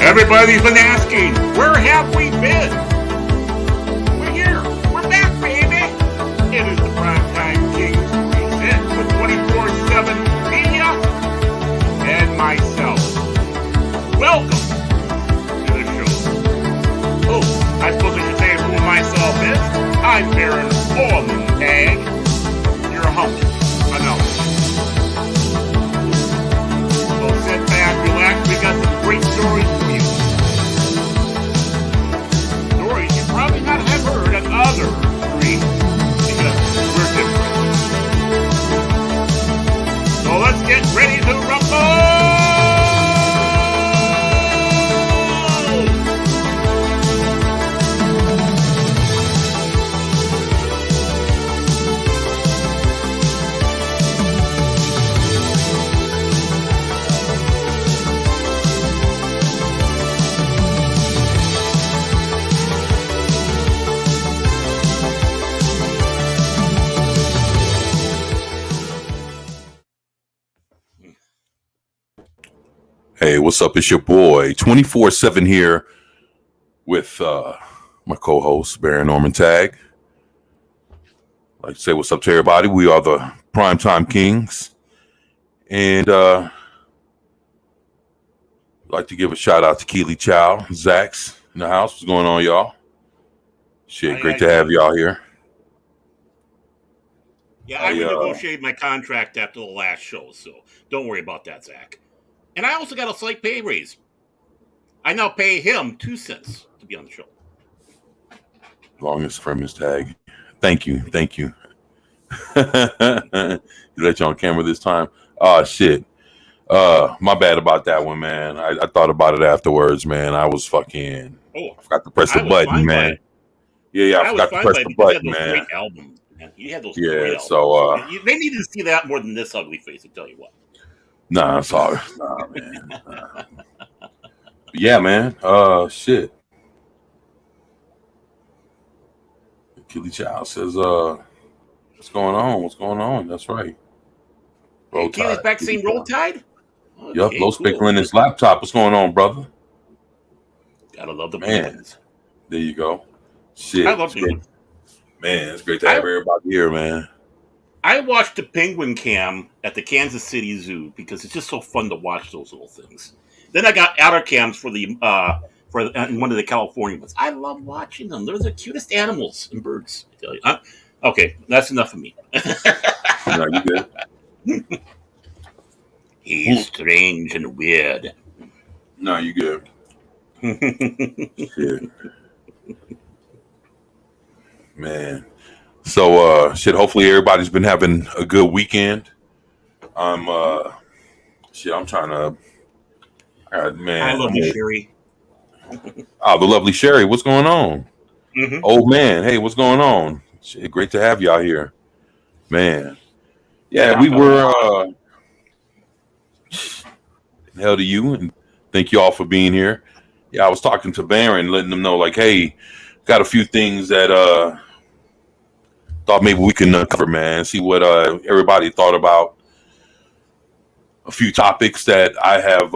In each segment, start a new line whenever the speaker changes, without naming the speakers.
Everybody's been asking, where have we been? We're here. We're back, baby. It is the Primetime Kings present with 24/7 Media and myself. Welcome to the show. Oh, I suppose I should say who myself is. I'm Baron Orman Tag, your humble announcer. So sit back, relax. We got some great stories for you. Stories you probably not have heard at other streams because we're different. So let's get ready to rumble!
Hey, what's up? It's your boy, 24/7 here with my co-host, Baron Orman Tag. I'd like to say what's up to everybody. We are the Primetime Kings. And I'd like to give a shout out to Keely Chow, Zach's in the house. What's going on, y'all? Shit, great to have y'all here.
Yeah, I renegotiated my contract after the last show, so don't worry about that, Zach. And I also got a slight pay raise. I now pay him 2 cents to be on the show.
Longest from his tag. Thank you. You let you on camera this time. Oh, shit. My bad about that one, man. I thought about it afterwards, man. I was fucking... I forgot to press the button, man. Yeah, I forgot to press the button, man.
Great albums, man. You had those
great
albums.
So...
they need to see that more than this ugly face, I tell you what.
Nah, sorry. Nah, man. Yeah, man. Shit. Keely Chow says, what's going on? What's going on? That's right.
Hey, Keely's back saying Roll Tide?
Okay, yep, low speaker in his laptop. What's going on, brother?
Gotta love the
Penguins. There you go. Shit.
I love Penguins.
Man, it's great to have everybody here, man.
I watched the Penguin Cam at the Kansas City Zoo because it's just so fun to watch those little things. Then I got outer cams for the one of the California ones. I love watching them. They're the cutest animals and birds. I tell you. Okay, that's enough of me.
No, you good.
He's strange and weird.
No, you good. Shit. Man. So, hopefully everybody's been having a good weekend. I'm trying to, man.
I love you, Sherry.
Oh, the lovely Sherry. What's going on?
Mm-hmm.
Old man. Hey, what's going on? Shit, great to have y'all here. Man. Yeah, we were, hell to you, and thank you all for being here. Yeah, I was talking to Baron, letting them know, like, hey, got a few things that, thought maybe we can cover, man, see what everybody thought about a few topics that I have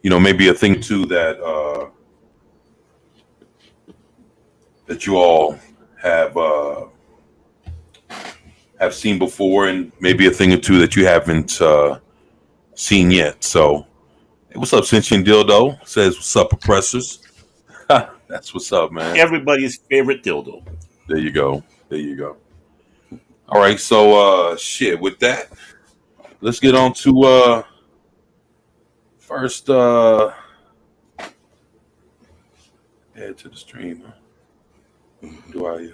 maybe a thing too that that you all have seen before, and maybe a thing or two that you haven't seen yet. So, hey, what's up, Sentient Dildo? Says, what's up, oppressors? That's what's up, man.
Everybody's favorite dildo.
There you go. All right, so with that, let's get on to first add to the stream. Do I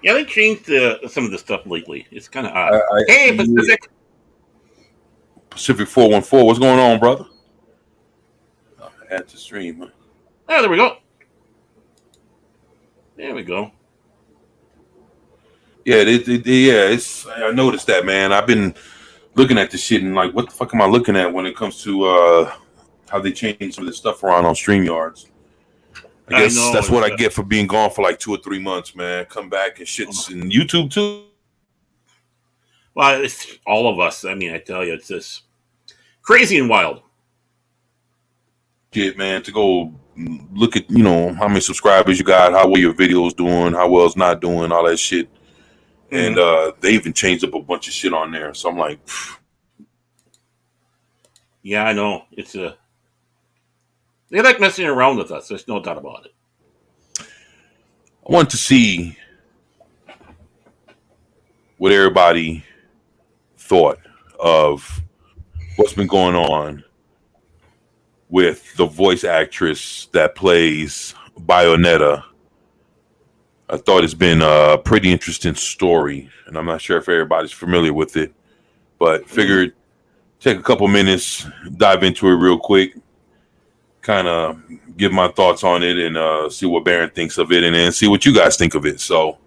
Yeah, they changed some of the stuff lately. It's kind of odd. Hey, Pacific.
Pacific 414. What's going on, brother? Add to stream.
Oh, there we go. There we go.
Yeah, it's. I noticed that, man. I've been looking at this shit and like, what the fuck am I looking at when it comes to how they change some of this stuff around on StreamYards? I guess
know.
that's what I get for being gone for like 2 or 3 months, man. Come back and shit's in YouTube too.
Well, it's all of us. I mean, I tell you, it's just crazy and wild.
Shit, man, to go look at, how many subscribers you got, how well your video's doing, how well it's not doing, all that shit. And they even changed up a bunch of shit on there. So I'm like,
Yeah, I know. They like messing around with us. There's no doubt about it.
I want to see what everybody thought of what's been going on with the voice actress that plays Bayonetta. I thought it's been a pretty interesting story, and I'm not sure if everybody's familiar with it, but figured take a couple minutes, dive into it real quick, kind of give my thoughts on it, and see what Baron thinks of it, and then see what you guys think of it. So,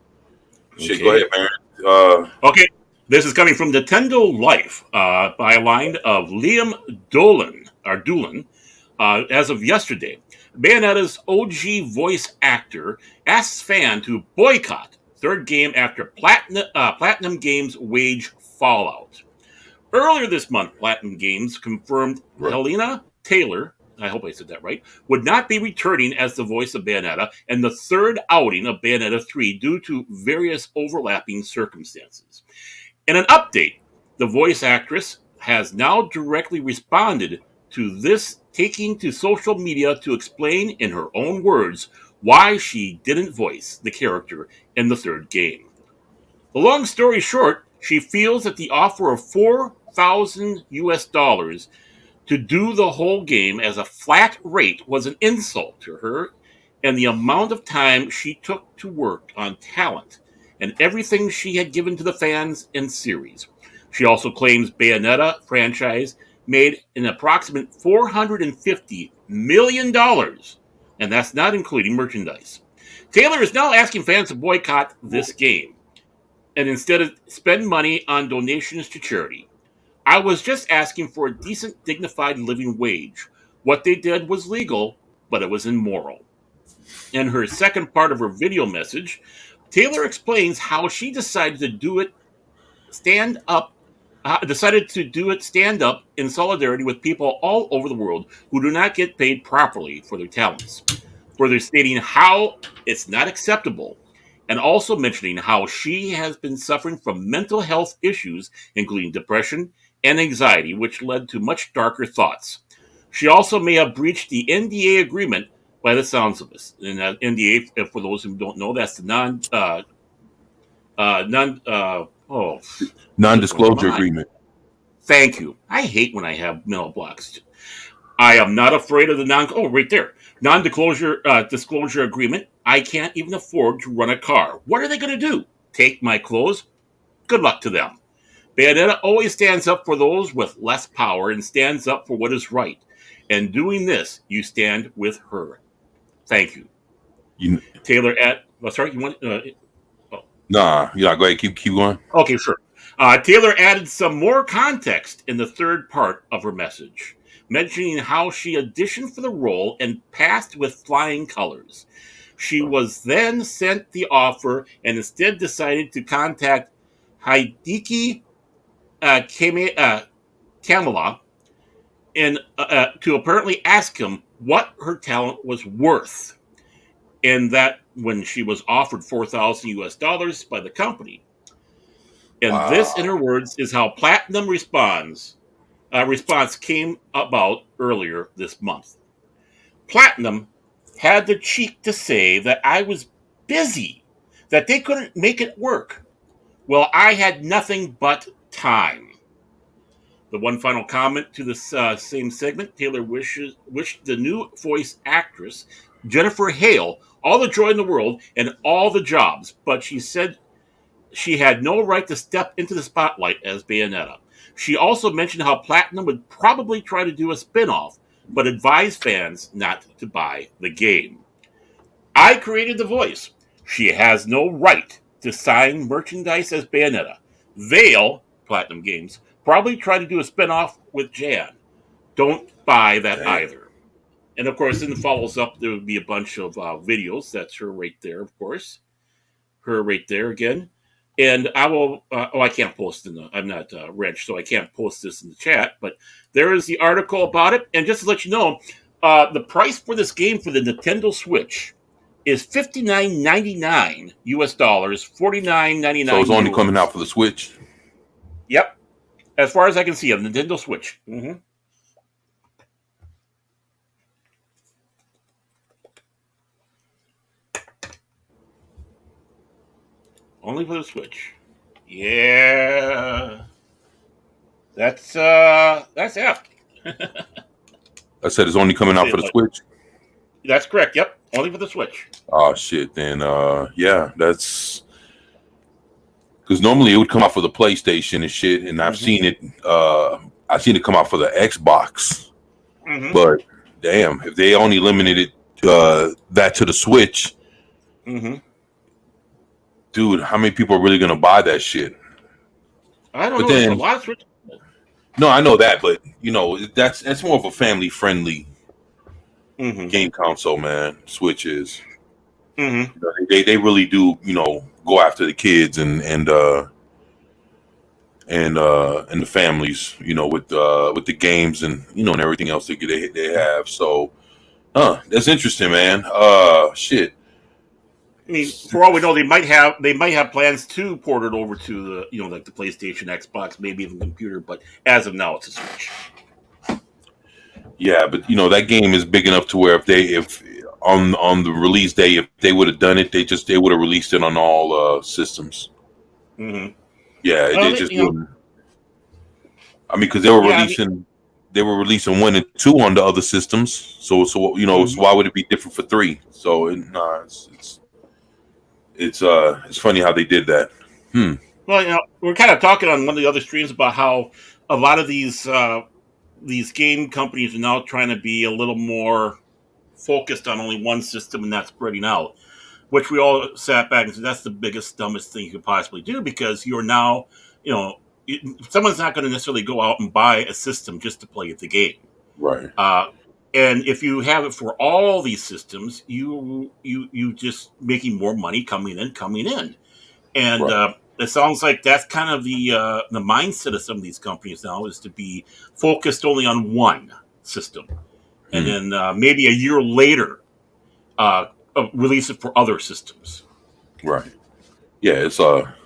shit, go ahead, Baron.
Okay, this is coming from Nintendo Life by a line of Liam Dolan. As of yesterday, Bayonetta's OG voice actor asks fan to boycott third game after Platinum Games wage fallout. Earlier this month, Platinum Games confirmed Helena Taylor, I hope I said that right, would not be returning as the voice of Bayonetta and the third outing of Bayonetta 3 due to various overlapping circumstances. In an update, the voice actress has now directly responded to this, taking to social media to explain in her own words why she didn't voice the character in the third game. The long story short, she feels that the offer of $4,000 to do the whole game as a flat rate was an insult to her and the amount of time she took to work on talent and everything she had given to the fans and series. She also claims Bayonetta franchise made an approximate $450 million, and that's not including merchandise. Taylor is now asking fans to boycott this game and instead spend money on donations to charity. I was just asking for a decent, dignified living wage. What they did was legal, but it was immoral. In her second part of her video message, Taylor explains how she decided to do it stand up in solidarity with people all over the world who do not get paid properly for their talents, further stating how it's not acceptable, and also mentioning how she has been suffering from mental health issues, including depression and anxiety, which led to much darker thoughts. She also may have breached the NDA agreement by the sounds of this. And NDA, for those who don't know, that's the
non-disclosure agreement.
Thank you. I hate when I have mental blocks. I am not afraid of the non-disclosure agreement. I can't even afford to run a car. What are they going to do? Take my clothes? Good luck to them. Bayonetta always stands up for those with less power and stands up for what is right. And doing this, you stand with her. Thank you. Taylor sorry, you want?
Nah, go ahead. Keep going.
Okay, sure. Taylor added some more context in the third part of her message, mentioning how she auditioned for the role and passed with flying colors. She was then sent the offer and instead decided to contact Hideki Kamala and to apparently ask him what her talent was worth. And that when she was offered $4,000 by the company. And this, in her words, is how Platinum response came about earlier this month. Platinum had the cheek to say that I was busy, that they couldn't make it work. Well, I had nothing but time. The one final comment to this same segment, Taylor wished the new voice actress, Jennifer Hale, all the joy in the world and all the jobs, but she said she had no right to step into the spotlight as Bayonetta. She also mentioned how Platinum would probably try to do a spin-off, but advised fans not to buy the game. I created the voice. She has no right to sign merchandise as Bayonetta. They'll, Platinum Games, probably try to do a spin-off with Jan. Don't buy that either. And of course, then it follows up. There would be a bunch of videos. That's her right there, of course. Her right there again. And I will. I can't post in the. I'm not Reg, so I can't post this in the chat. But there is the article about it. And just to let you know, the price for this game for the Nintendo Switch is $59.99 US dollars, $49.99.
So it's only coming out for the Switch.
Yep, as far as I can see, a Nintendo Switch. Mm-hmm. Only for the Switch. Yeah, that's it.
I said it's only coming out for the Switch.
That's correct. Yep, only for the Switch.
Oh shit! Then yeah, that's because normally it would come out for the PlayStation and shit, and I've seen it. I've seen it come out for the Xbox, but damn, if they only limited it that to the Switch, dude, how many people are really gonna buy that shit?
I don't know. There's a lot of Switch.
No, I know that, but you know that's more of a family friendly game console, man. Switch is. You know, they really do, you know, go after the kids and the families, you know, with the games and you know and everything else they have. So, that's interesting, man. Shit.
I mean, for all we know, they might have plans to port it over to the like the PlayStation, Xbox, maybe even computer. But as of now, it's a Switch.
Yeah, but you know that game is big enough to where if on the release day, if they would have done it, they would have released it on all systems. Yeah, they just wouldn't. I mean, because they were releasing 1 and 2 on the other systems. So you know, so why would it be different for 3? So it's funny how they did that.
Well, you know, we're kind of talking on one of the other streams about how a lot of these game companies are now trying to be a little more focused on only one system and not spreading out, which we all sat back and said that's the biggest, dumbest thing you could possibly do because you're now, you know, someone's not going to necessarily go out and buy a system just to play the game.
Right.
And if you have it for all these systems, you just making more money coming in. And
right.
It sounds like that's kind of the mindset of some of these companies now is to be focused only on one system. And then maybe a year later, release it for other systems.
Right. Yeah, it's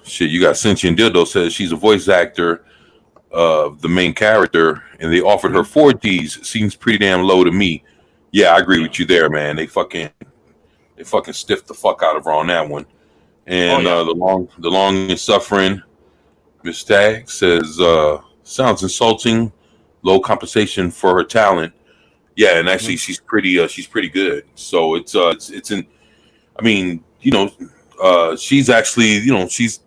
shit. You got Sentient Dildo says she's a voice actor of the main character, and they offered her 4Ds. Seems pretty damn low to me. Yeah, I agree with you there, man. They fucking stiffed the fuck out of her on that one. And the long and suffering Miss Stagg says sounds insulting. Low compensation for her talent. Yeah, and actually she's pretty good. So it's in. I mean, you know, she's actually, you know, she's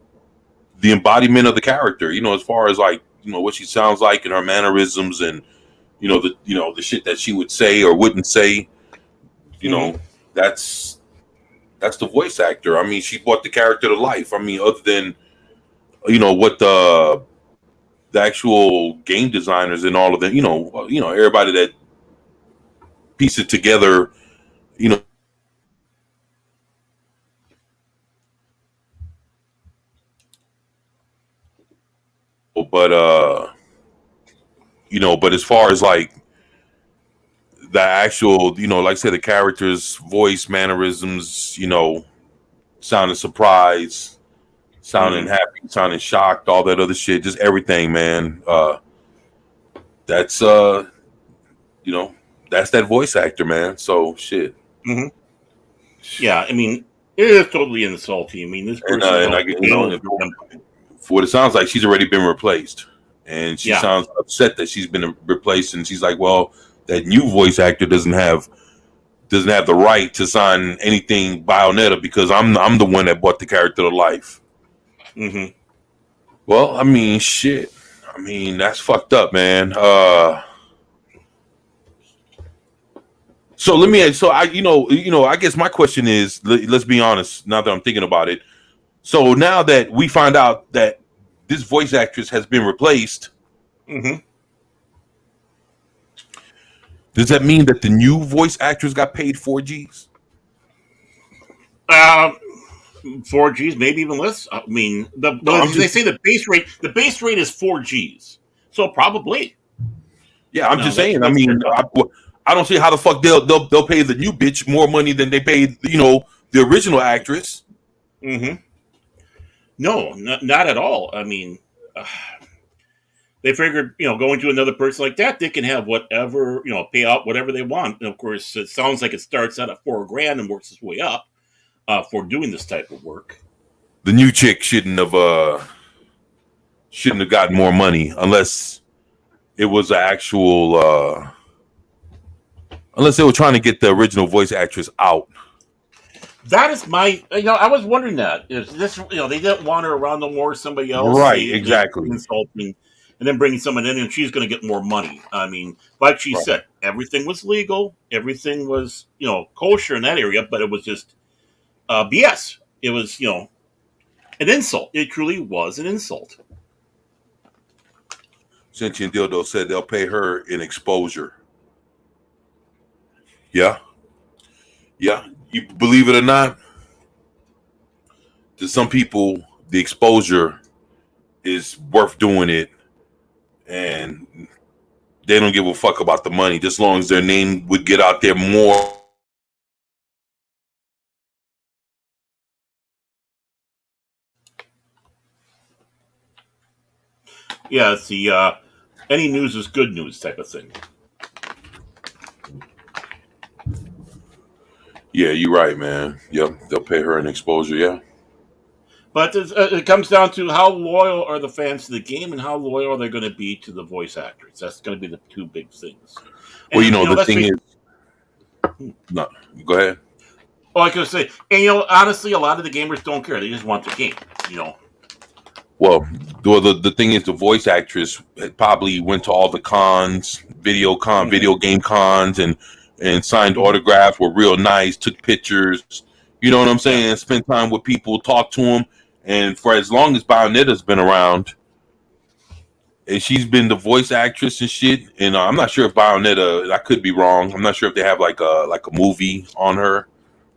the embodiment of the character. You know, as far as like, you know, what she sounds like and her mannerisms and you know the shit that she would say or wouldn't say. You know, that's the voice actor. I mean, she brought the character to life. I mean, other than you know what the actual game designers and all of them, you know, everybody that piece it together, you know. But you know, but as far as like the actual, you know, like I said, the character's voice, mannerisms, you know, sounding surprised, sounding happy, sounding shocked, all that other shit, just everything, man. That's you know, that's that voice actor, man. So shit.
Yeah, I mean, it is totally insulting. I mean, this person
for what it sounds like, she's already been replaced, and she sounds upset that she's been replaced, and she's like, "Well, that new voice actor doesn't have the right to sign anything Bayonetta because I'm the one that brought the character to life." Well, I mean, shit. I mean, that's fucked up, man. So let me. So I guess my question is, let's be honest. Now that I'm thinking about it, so now that we find out that this voice actress has been replaced, do Does that mean that the new voice actors got paid 4Gs?
4Gs, maybe even less. I mean, they say the base rate is 4Gs, so probably.
Yeah, I'm just saying. I mean, I don't see how the fuck they'll pay the new bitch more money than they paid, the original actress.
Mm-hmm. No, not at all. I mean, they figured, going to another person like that, they can have whatever, pay out whatever they want. And of course, it sounds like it starts out at $4,000 and works its way up for doing this type of work.
The new chick shouldn't have gotten more money unless it was an actual, unless they were trying to get the original voice actress out.
That is my, I was wondering that. Is this, they didn't want her around no more, somebody else.
Right, exactly.
Insulting, and then bringing someone in and she's going to get more money. I mean, like she said, everything was legal. Everything was, kosher in that area, but it was just BS. It was, an insult. It truly was an insult.
Sentient Dildo said they'll pay her in exposure. Yeah. Yeah. You believe it or not, to some people, the exposure is worth doing it, and they don't give a fuck about the money, just as long as their name would get out there more.
Yeah, it's the any news is good news type of thing.
Yeah, you're right, man. Yep, they'll pay her an exposure, yeah.
But it comes down to how loyal are the fans to the game and how loyal are they going to be to the voice actors. That's going to be the two big things.
And, well, the thing is... No, go ahead.
Well, I could say, and honestly, a lot of the gamers don't care. They just want the game,
Well, the thing is, the voice actress probably went to all the cons, video game cons, and signed autographs, were real nice, took pictures, you know what I'm saying, spent time with people, talked to them. And for as long as Bayonetta's been around, and she's been the voice actress and shit, and I'm not sure if Bayonetta, I could be wrong, I'm not sure if they have like a movie on her,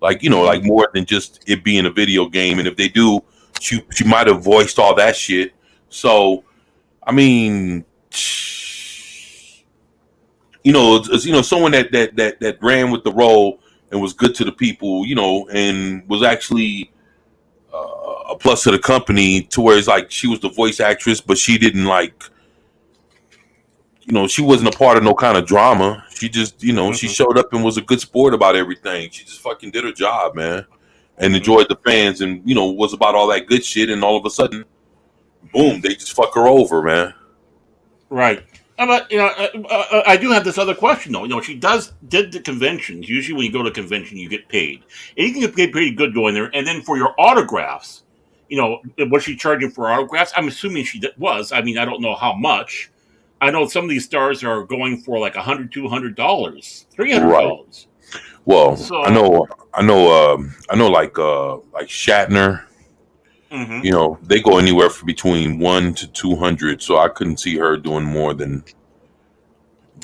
like more than just it being a video game. And if they do, she might have voiced all that shit. So, I mean, someone that ran with the role and was good to the people, and was actually a plus to the company, to where it's like she was the voice actress, but she didn't she wasn't a part of no kind of drama. She just, she showed up and was a good sport about everything. She just fucking did her job, man, and enjoyed the fans, and was about all that good shit. And all of a sudden, boom, they just fuck her over, man.
Right. But I do have this other question though. She did the conventions. Usually, when you go to a convention, you get paid, and you can get paid pretty good going there. And then for your autographs, was she charging for autographs? I'm assuming she was. I mean, I don't know how much. I know some of these stars are going for like $100, $200, $300.
Right. Well, so, I know, like Shatner.
Mm-hmm.
They go anywhere from between 100 to 200. So I couldn't see her doing more than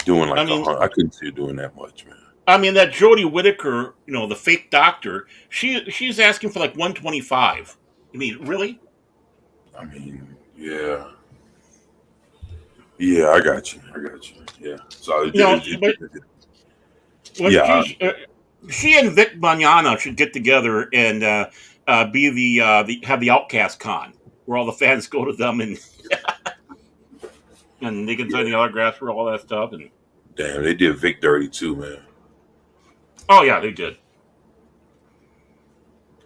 doing like. I couldn't see her doing that much, man.
I mean, that Jodie Whittaker, the fake doctor, she's asking for like 125. I mean, really?
I mean, yeah. Yeah, I got you. Yeah. So
she and Vic Mignogna should get together and be have the Outcast Con, where all the fans go to them and and they can sign the autographs for all that stuff. And
damn, they did Vic dirty too, man.
Oh yeah, they did.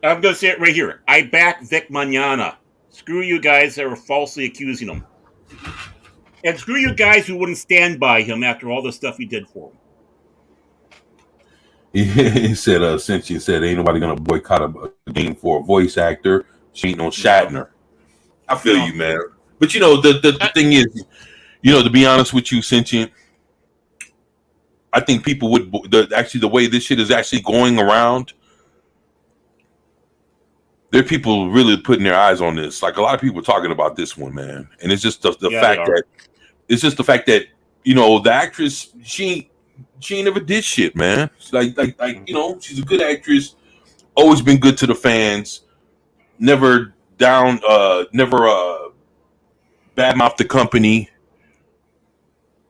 I'm gonna say it right here. I back Vic Mignogna. Screw you guys that were falsely accusing him. And screw you guys who wouldn't stand by him after all the stuff he did for him.
He said, since you said ain't nobody gonna boycott a game for a voice actor, she ain't no Shatner. I feel you, man. But the thing is, to be honest with you, Sentient, I think people would the way this shit is actually going around, there are people really putting their eyes on this. Like a lot of people are talking about this one, man. And it's just the fact that the actress, she ain't never did shit, man. She's like she's a good actress. Always been good to the fans. Never badmouth the company.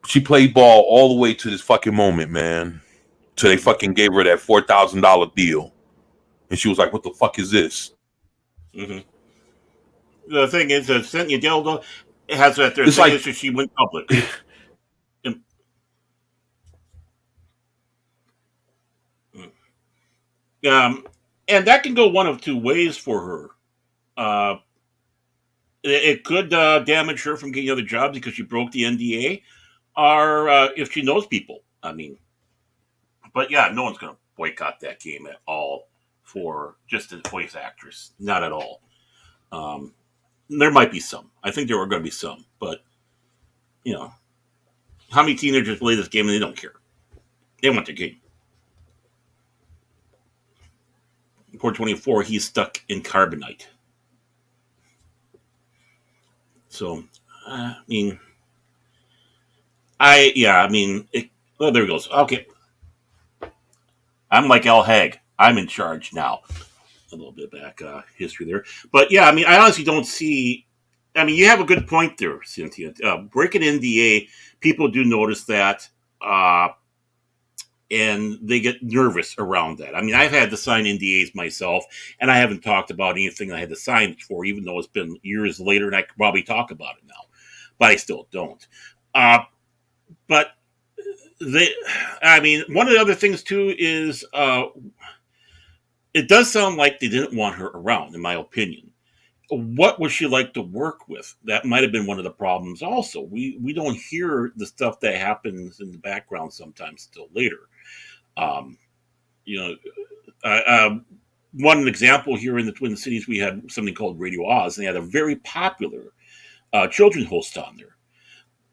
She played ball all the way to this fucking moment, man. Till they fucking gave her that $4,000 deal, and she was like, "What the fuck is this?"
Mm-hmm. The thing is that Cynthia Dildo has that their
It's
thing
like
is that she went public. And, and that can go one of two ways for her. Uh, it could damage her from getting other jobs because she broke the NDA, or if she knows people. I mean, but yeah, no one's going to boycott that game at all for just a voice actress. Not at all. There might be some. I think there are going to be some, but you know, how many teenagers play this game and they don't care? They want the game. Port 24, he's stuck in carbonite. So, I mean, well, there he goes. Okay. I'm like Al Haig. I'm in charge now. A little bit back history there. But yeah, I mean, I honestly don't see. I mean, you have a good point there, Cynthia. Breaking NDA, people do notice that. And they get nervous around that. I mean, I've had to sign NDAs myself, and I haven't talked about anything I had to sign for, even though it's been years later, and I could probably talk about it now, but I still don't. But one of the other things too is it does sound like they didn't want her around, in my opinion. What would she like to work with? That might have been one of the problems. Also, we don't hear the stuff that happens in the background sometimes till later. One example here in the Twin Cities, we had something called Radio Oz, and they had a very popular children's host on there.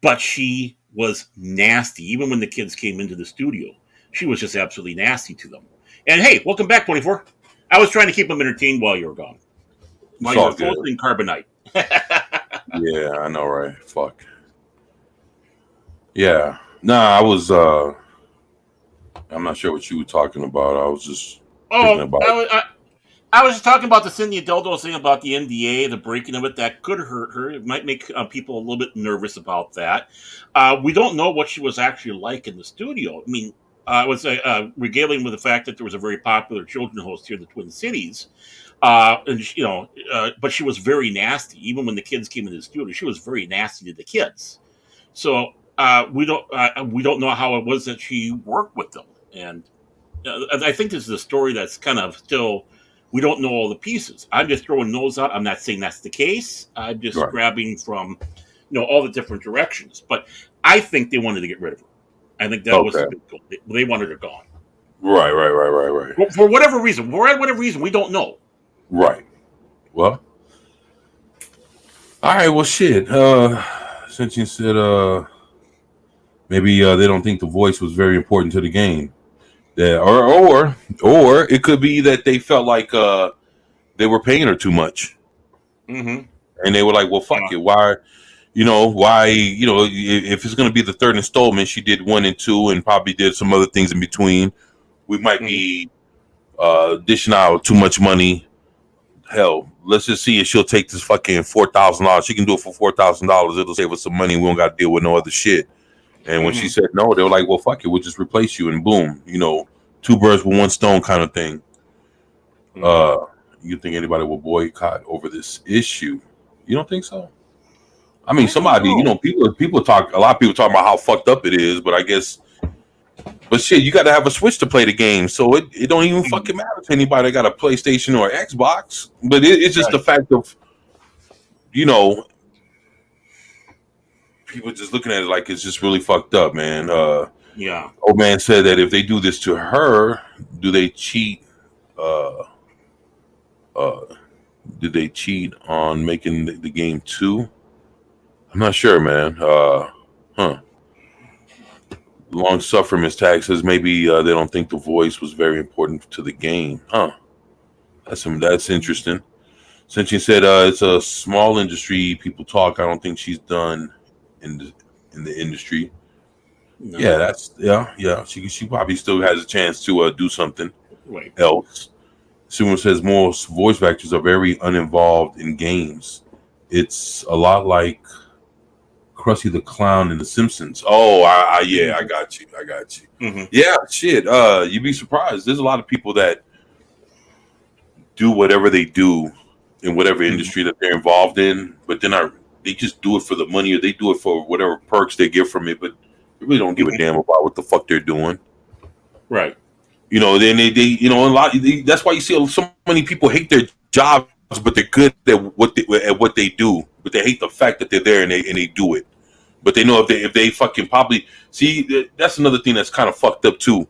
But she was nasty. Even when the kids came into the studio, she was just absolutely nasty to them. And hey, welcome back, 24. I was trying to keep them entertained while you were gone. While you were posting carbonite.
Yeah, I know, right? Fuck. Yeah. Nah, I was I'm not sure what you were talking about. I was just thinking about
I was just talking about the Cynthia Dildo thing about the NDA, the breaking of it. That could hurt her. It might make people a little bit nervous about that. We don't know what she was actually like in the studio. I mean, I was regaling with the fact that there was a very popular children's host here in the Twin Cities. But she was very nasty. Even when the kids came into the studio, she was very nasty to the kids. So we don't know how it was that she worked with them. And I think this is a story that's kind of still, we don't know all the pieces. I'm just throwing those out. I'm not saying that's the case. I'm just grabbing from, all the different directions. But I think they wanted to get rid of her. I think that was the big goal. They wanted her gone.
Right.
For whatever reason. We don't know.
Right. Well. All right. Well, shit. Since you said maybe they don't think the voice was very important to the game. Yeah, or it could be that they felt like they were paying her too much, and they were like, "Well, fuck it. Why, if it's going to be the third installment, she did 1 and 2, and probably did some other things in between. We might be dishing out too much money. Hell, let's just see if she'll take this fucking $4,000. She can do it for $4,000. It'll save us some money. We don't got to deal with no other shit." And when she said no, they were like, "Well, fuck it, we'll just replace you," and boom, 2 birds with 1 stone kind of thing. You think anybody will boycott over this issue? You don't think so? I mean, somebody, people talk. A lot of people talk about how fucked up it is, but I guess, shit, you got to have a Switch to play the game, so it don't even fucking matter to anybody that got a PlayStation or Xbox. But it's just the fact of, people just looking at it like it's just really fucked up, man. Old man said that if they do this to her, do they cheat? Did they cheat on making the game too? I'm not sure, man. Long suffering, Miss Tag says maybe they don't think the voice was very important to the game. That's interesting. Since you said it's a small industry, people talk. I don't think she's done in the industry.
No.
Yeah, that's yeah. She probably still has a chance to do something
Right.
else. Someone says most voice actors are very uninvolved in games. It's a lot like Krusty the Clown in The Simpsons. Oh, yeah, I got you. I got you.
Mm-hmm.
Yeah, shit. You'd be surprised. There's a lot of people that do whatever they do in whatever industry that they're involved in, but then they just do it for the money or they do it for whatever perks they get from it, but they really don't give a damn about what the fuck they're doing.
Right.
You know, then they you know, that's why you see so many people hate their jobs, but they're good at what they do, but they hate the fact that they're there and they do it. But they know if they fucking probably see, that's another thing that's kind of fucked up too.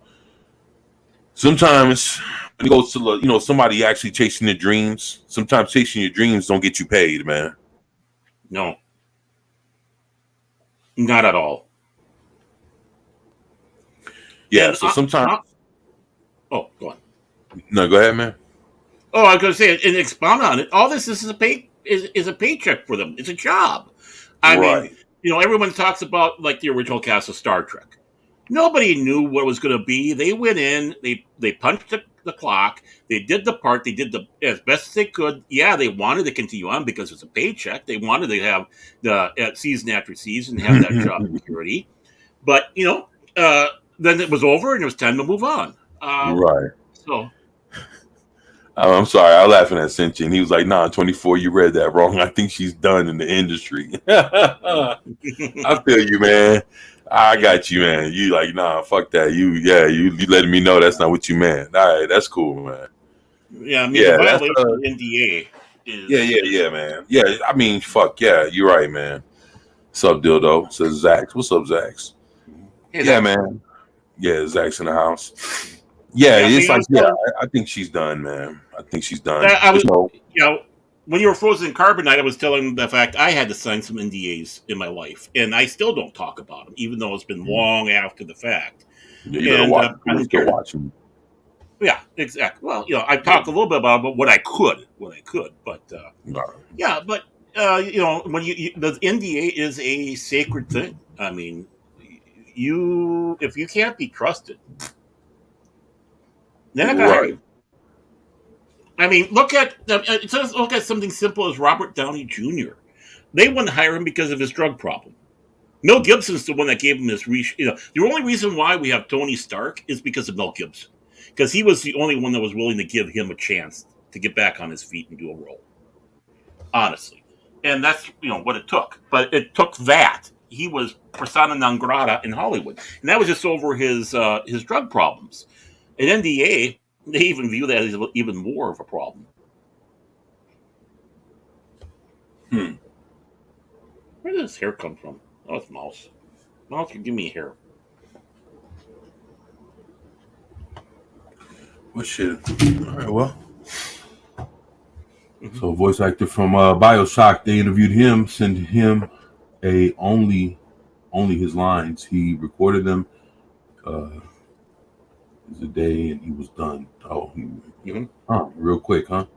Sometimes when it goes to somebody actually chasing their dreams, sometimes chasing your dreams don't get you paid, man.
No. Not at all.
Yeah,
And
so sometimes
oh, go on.
no, go ahead, man.
Oh, I was going to say, and expound on it. All this is a paycheck for them. It's a job. I mean,
Right.
everyone talks about like the original cast of Star Trek. Nobody knew what it was going to be. They went in, they punched the clock, they did the part, they did the as best as they could. Yeah, they wanted to continue on because it's a paycheck. They wanted to have the season after season have that job security. But then it was over and it was time to move on.
Right.
So.
I'm sorry, I was laughing at Sentient. He was like, "Nah, 24, you read that wrong. I think she's done in the industry." I feel you, man. I got you, man. You like, nah, fuck that. You letting me know that's not what you meant. All right, that's cool, man.
Yeah, I mean, the violation of NDA is...
Yeah, man. Yeah, I mean, fuck, yeah, you're right, man. What's up, Dildo? Says Zax. What's up, Zax?
Hey,
yeah, man. Yeah, Zax's in the house. Yeah, it's like, I think she's done, man. I think she's done.
When you were frozen in carbonite, I was telling the fact I had to sign some NDAs in my life, and I still don't talk about them, even though it's been long after the fact.
Yeah, you better watch. I'm still watching.
Yeah, exactly. Well, I talked a little bit about what I could, but yeah, but when the NDA is a sacred thing. I mean, if you can't be trusted, then I got hire you. I mean, look at something simple as Robert Downey Jr. They wouldn't hire him because of his drug problem. Mel Gibson's the one that gave him this. The only reason why we have Tony Stark is because of Mel Gibson, because he was the only one that was willing to give him a chance to get back on his feet and do a role. Honestly, and that's what it took. But it took that. He was persona non grata in Hollywood, and that was just over his drug problems. At NDA, they even view that as even more of a problem. Where did this hair come from? Oh, it's Mouse. Mouse, give me hair.
Well, shit. All right, well. So, voice actor from BioShock, they interviewed him, sent him only his lines. He recorded them. A day and he was done. Oh, real quick, huh?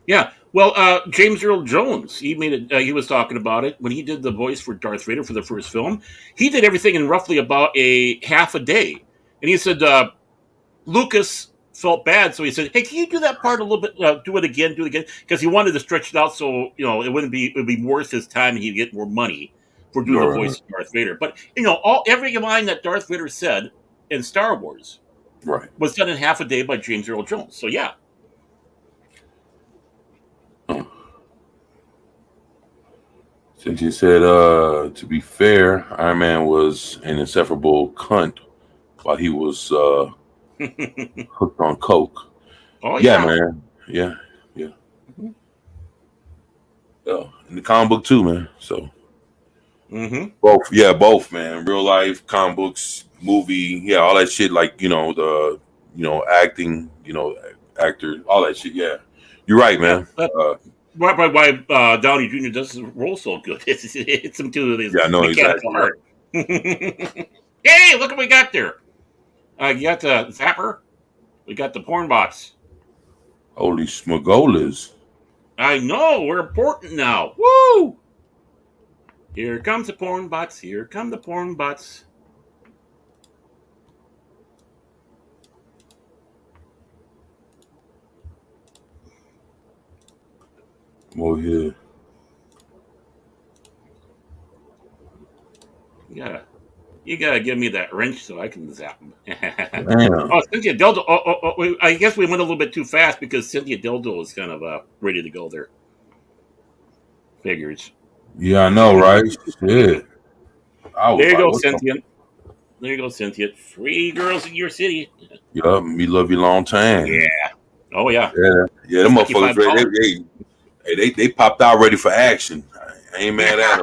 Yeah. Well, James Earl Jones, he made it. He was talking about it when he did the voice for Darth Vader for the first film. He did everything in roughly about a half a day, and he said Lucas felt bad, so he said, "Hey, can you do that part a little bit? Do it again, because he wanted to stretch it out so it would be worth his time and he'd get more money for doing the voice of Darth Vader." But every line that Darth Vader said in Star Wars.
Right.
Was done in half a day by James Earl Jones. So, yeah.
Since you said, to be fair, Iron Man was an insufferable cunt while he was hooked on coke.
Oh, yeah.
Man. Yeah. Mm-hmm. In the comic book, too, man. So, both, man. Real life, comic books, movie, all that shit, like the acting, actor, all that shit. Yeah, you're right, man.
Why Downey Jr. does his role so good? It's him to his mechanical heart. Hey, look what we got there. You got the Zapper. We got the porn bots.
Holy smogolas!
I know, we're important now. Woo! Here comes the porn bots. Here come the porn bots.
Oh yeah.
You gotta give me that wrench so I can zap him.
Damn.
Oh, Cynthia Dildo. I guess we went a little bit too fast because Cynthia Dildo is kind of ready to go there. Figures.
Yeah, I know, right? Shit. I was
There you
like,
go,
what the?
Cynthia. There you go, Cynthia. Free girls in your city.
Yeah, me love you long time.
Yeah. Oh yeah.
Yeah, yeah. Them
Lucky
motherfuckers ready.
$5.
They popped out ready for action. I ain't mad at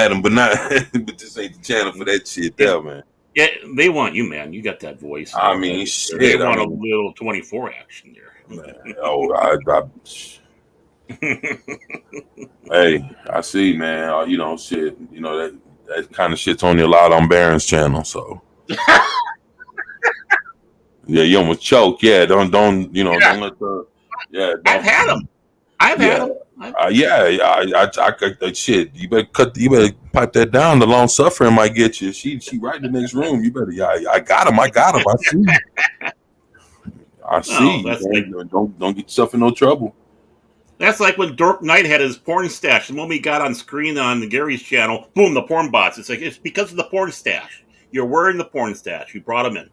them, but not. But this ain't the channel for that shit, there, man.
Yeah, they want you, man. You got that voice.
I mean,
They
shit.
want a little 24 action there.
Man, hey, I see, man. You know, shit. You know that kind of shit's only allowed on Baron's channel, so. Yeah, you almost choke. Yeah, don't don't let the
I've had them. I've had them.
Shit. You better pipe that down. The long suffering might get you. She right in the next room. You better. I got him. I see. I see.
That's
Don't get yourself in no trouble.
That's like when Dork Knight had his porn stash. The moment he got on screen on Gary's channel, boom, the porn bots. It's like it's because of the porn stash. You're wearing the porn stash. You brought him in.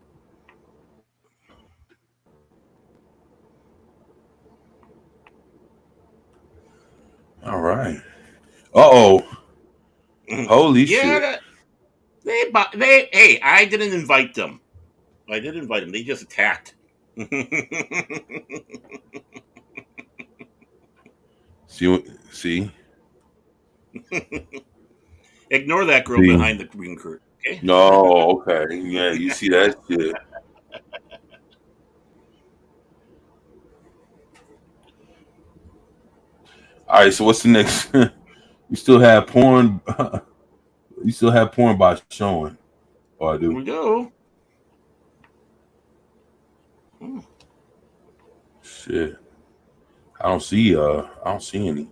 All right. Uh-oh. Holy shit.
Hey, I didn't invite them. I didn't invite them. They just attacked.
See?
Ignore that girl behind the green curtain, okay?
No, okay. Yeah, you see that shit. All right, so what's the next? You still have porn. You still have porn bots showing. Oh, I do.
Here we go.
Shit. I don't see any.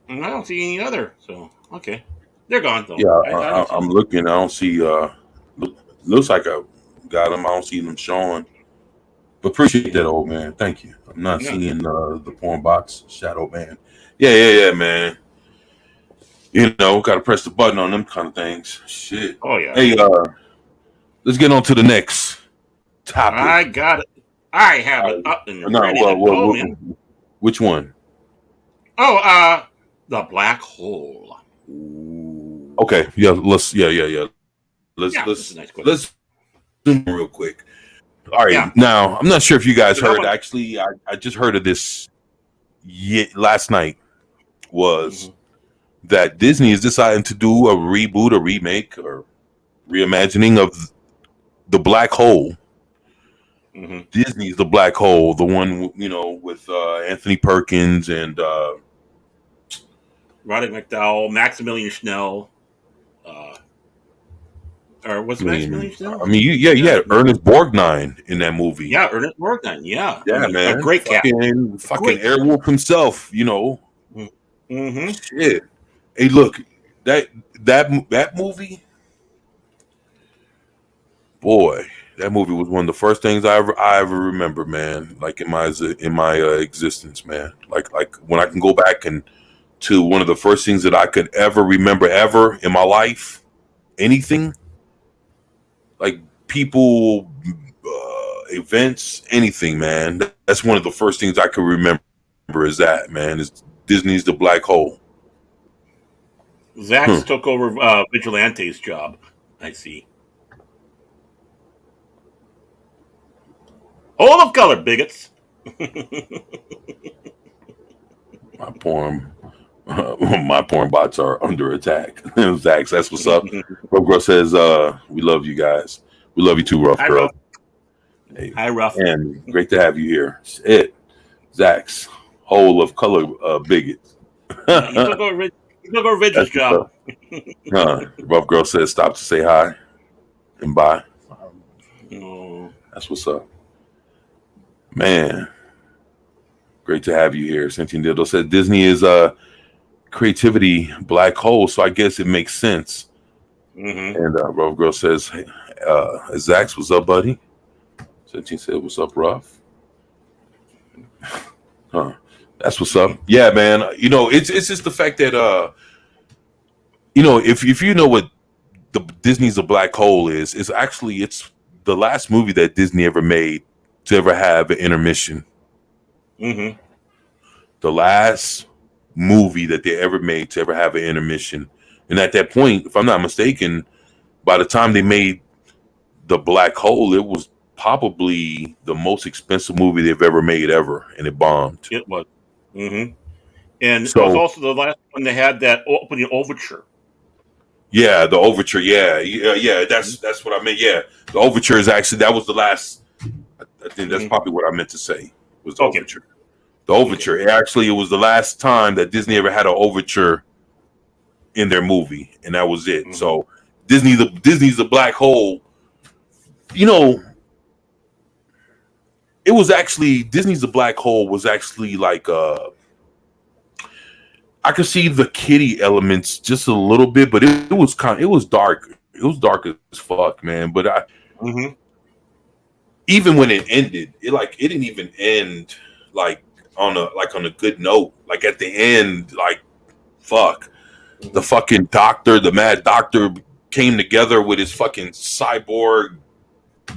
I don't see any other. So okay, they're gone though.
Yeah, I'm looking. I don't see. Looks like I got them. I don't see them showing. But appreciate that, old man. Thank you. I'm not seeing the porn box shadow ban. Yeah, man. You know, got to press the button on them kind of things. Shit.
Oh yeah.
Hey, let's get on to the next topic.
I got it. I have it up and ready to go, man.
Which one?
Oh, the black hole.
Ooh. Okay. Yeah. Let's. Let's do real quick. All right. Yeah. Now, I'm not sure if you guys heard. Actually, I just heard of this last night. Was that Disney is deciding to do a reboot, a remake, or reimagining of the Black Hole. Mm-hmm. Disney's The Black Hole, the one with Anthony Perkins and
Roddick McDowell, Maximilian Schnell. Or was Maximilian Schnell?
I mean, you had Ernest Borgnine in that movie.
Yeah, Ernest Borgnine. Yeah,
man,
a great cat,
fucking Airwolf himself.
Mm-hmm.
Shit. Hey, look, that movie, boy. That movie was one of the first things I ever remember, man. Like in my existence, man. Like when I can go back to one of the first things that I could ever remember ever in my life, anything, like people, events, anything, man. That's one of the first things I could remember. Is that, man? Is Disney's The Black Hole.
Zax took over Vigilante's job. I see. All of color, bigots.
My porn bots are under attack. Zax, that's what's up. Rough Girl says, we love you guys. We love you too, Rough Girl.
Rough. Hey. Hi, Rough.
And great to have you here. Zax, whole of color bigot.
You took over Vigil's job.
Rough Girl says, stop to say hi and bye.
Oh.
That's what's up. Man, great to have you here. Sentient Dildo said Disney is a creativity black hole, so I guess it makes sense.
Mm-hmm.
And Rough Girl says, Zax, what's up, buddy? Sentient said, what's up, Rough? That's what's up. Yeah, man. It's just the fact that if you know what the Disney's a black hole is, it's the last movie that Disney ever made to ever have an intermission.
Mm-hmm.
The last movie that they ever made to ever have an intermission. And at that point, if I'm not mistaken, by the time they made The Black Hole, it was probably the most expensive movie they've ever made ever, and it bombed.
It was. Mm-hmm. And it was
So
also the last one they had that opening overture.
yeah, the overture, yeah, that's what I meant. Yeah, the overture is actually that was the last. I think that's probably what I meant to say was the
Okay.
overture. The overture. It was the last time that Disney ever had an overture in their movie, and that was it.
Mhm.
So Disney's the black hole. It was actually Disney's the black hole was actually like I could see the kiddie elements just a little bit, but it was dark. It was dark as fuck, man. But
Mm-hmm.
even when it ended, it didn't even end like on a good note. Like at the end, like fuck. The fucking doctor, the mad doctor came together with his fucking cyborg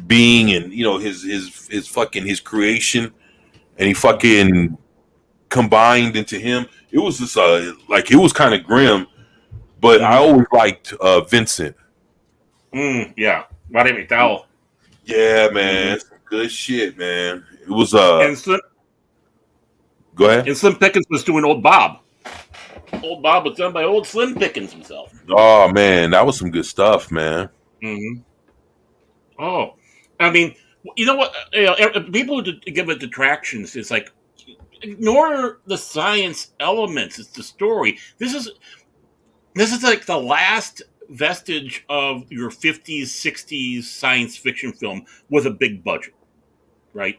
being and his fucking his creation, and he fucking combined into him. It was just it was kind of grim, but I always liked Vincent.
Yeah. Roddy McDowell.
Yeah, man. Good shit, man. It was
And Slim,
go ahead.
and Slim Pickens was doing Old Bob. Old Bob was done by old Slim Pickens himself.
Oh man, that was some good stuff, man.
Mm-hmm. Oh, I mean, you know what? People who give it detractions, it's like ignore the science elements. It's the story. This is like the last vestige of your 50s, 60s science fiction film with a big budget, right?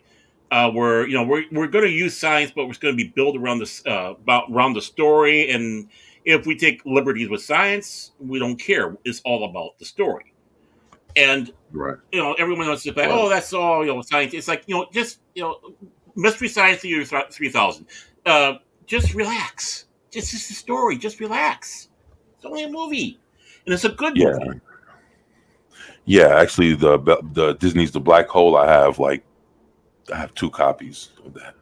Where we're going to use science, but we're going to be built around this around the story. And if we take liberties with science, we don't care. It's all about the story. And
Right.
everyone wants to say,
Right.
"Oh, that's all science." It's like just Mystery Science Theater 3000. Just relax. Just a story. Just relax. It's only a movie, and it's a good
Yeah.
movie.
Yeah, actually, the Disney's The Black Hole. I have 2 copies of that.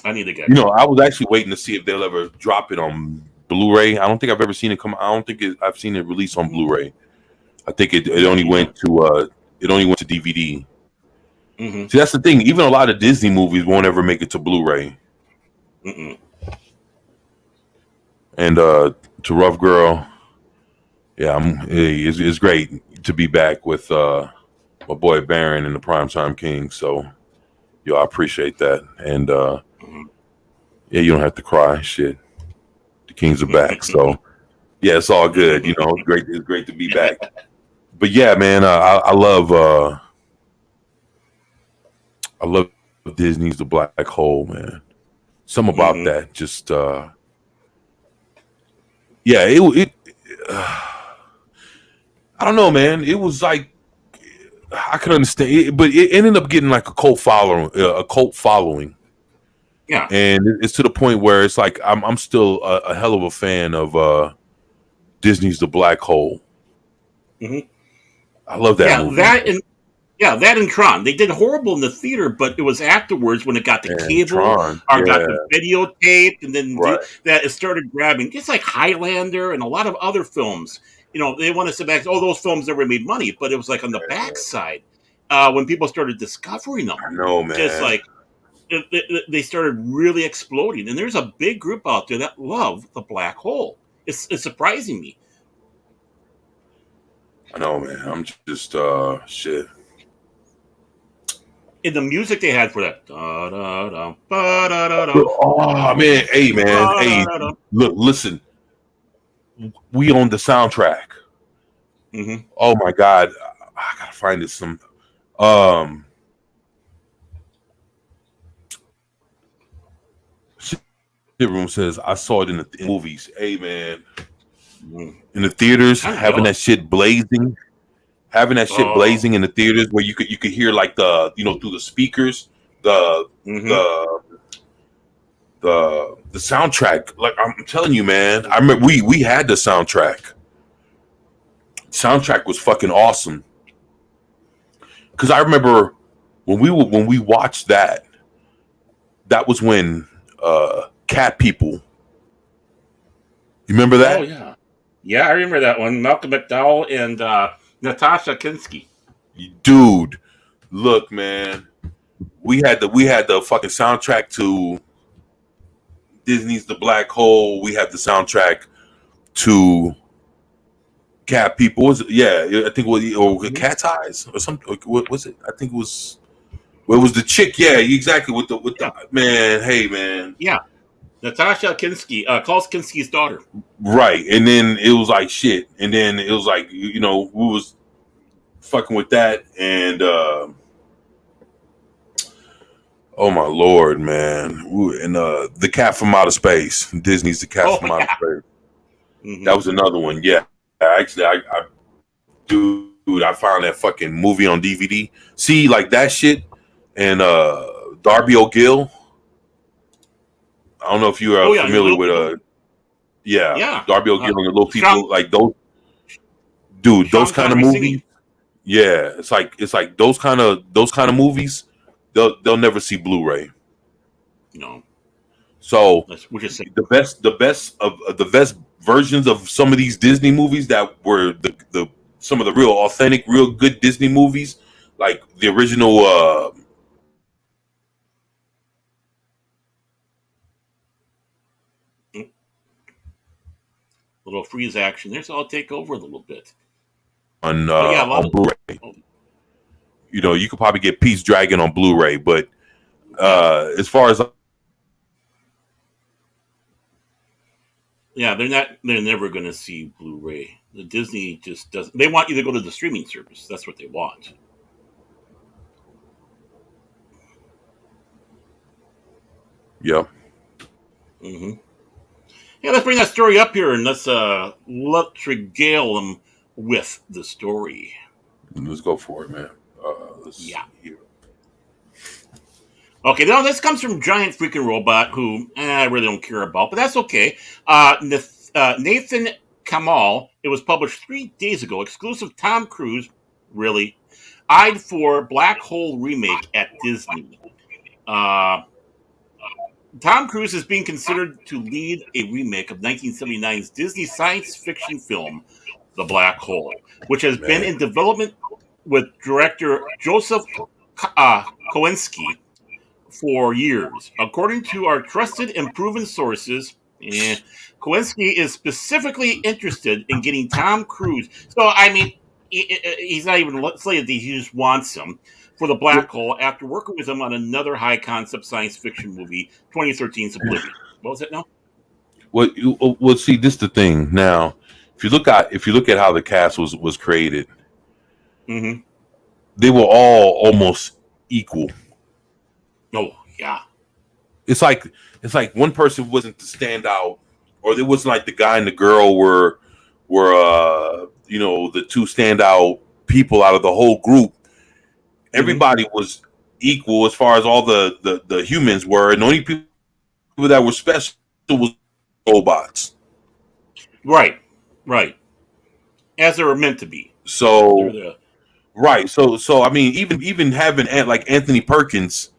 I need to get.
I was actually waiting to see if they'll ever drop it on Blu-ray. I don't think I've ever seen it come. I don't think I've seen it released on Blu-ray. I think it only went to DVD.
Mm-hmm.
See, that's the thing. Even a lot of Disney movies won't ever make it to Blu-ray.
Mm-mm.
And to Rough Girl, yeah, it's great to be back with my boy Baron and the Primetime King. So, I appreciate that. And yeah, you don't have to cry. Shit, the Kings are back. So, yeah, it's all good. It's great to be back. But yeah, man, I love Disney's The Black Hole, man. Something about that, just yeah, it I don't know, man. It was like I could understand it, but it ended up getting like a cult following.
Yeah.
And it's to the point where it's like I'm still a hell of a fan of Disney's The Black Hole.
Mm-hmm.
I love that movie.
That and Tron. They did horrible in the theater, but it was afterwards when it got the cable
Tron,
or got the videotape, and then
Right.
that it started grabbing. Just like Highlander and a lot of other films. They want to say back, those films never made money, but it was like on the backside when people started discovering them.
I know, man.
Just like they started really exploding, and there's a big group out there that love the Black Hole. It's surprising me.
I know, man. I'm just shit.
In the music they had for that, da da da ba da da da.
Oh man, hey man, hey, look, listen. We own the soundtrack.
Mm-hmm.
Oh my god, I gotta find it some. Shit Room says I saw it in the movies. Hey man, in the theaters, having that shit blazing. Having that shit blazing in the theaters where you could hear like the through the speakers the the soundtrack. Like I'm telling you, man. I remember we had the soundtrack. Soundtrack was fucking awesome. Because I remember when we watched that. That was when Cat People. You remember that?
Oh yeah, yeah, I remember that one. Malcolm McDowell and Natasha Kinski.
Dude, look, man. We had the fucking soundtrack to Disney's The Black Hole. We had the soundtrack to Cat People. Was it? Yeah, I think it was or Cat's Eyes or something. What was it? I think it was. Well, it was the chick. Yeah, exactly. With the man. Hey, man.
Yeah, Natasha Kinski, Klaus Kinski's daughter.
Right, and then it was like shit, and then it was like we was fucking with that, and oh my lord, man, and the Cat from Outer Space, Disney's The Cat from Outer Space.
Mm-hmm.
That was another one. Yeah, actually, I dude, I found that fucking movie on DVD. See, like that shit, and Darby O'Gill. I don't know if you are familiar with
yeah,
Darby O'Gill and the Little People,
Sean,
like those, dude, those kind of movies.
Singing.
Yeah, it's like those kind of movies. They'll never see Blu-ray.
No.
So
Which is
the best versions of some of these Disney movies that were the some of the real authentic, real good Disney movies, like the original.
little freeze action there, so I'll take over a little bit.
On
on
Blu-ray. You could probably get Pete's Dragon on Blu-ray, but as far as
they're never going to see Blu-ray. The Disney just doesn't. They want you to go to the streaming service. That's what they want.
Yeah.
Mm-hmm. Yeah, let's bring that story up here and let's regale them with the story.
Let's go for it, man.
Yeah. Okay, now this comes from Giant Freaking Robot, who I really don't care about, but that's okay. Nathan Kamal, it was published 3 days ago, exclusive Tom Cruise, really, eyed for Black Hole remake at Disney. Tom Cruise is being considered to lead a remake of 1979's Disney science fiction film, The Black Hole, which has been in development with director Joseph Kosinski for years. According to our trusted and proven sources, Kosinski is specifically interested in getting Tom Cruise. So, I mean, he's not even saying that he just wants him for The Black Hole after working with him on another high-concept science fiction movie, 2013's Oblivion. What was it now?
Well, see, this is the thing. Now, if you look at how the cast was created,
Mm-hmm.
they were all almost equal.
Oh, yeah.
It's like one person wasn't the standout, or there wasn't like the guy and the girl were the two standout people out of the whole group. Everybody was equal as far as all the humans were, and the only people that were special was robots.
Right. As they were meant to be.
So, right. So I mean, even having like Anthony Perkins,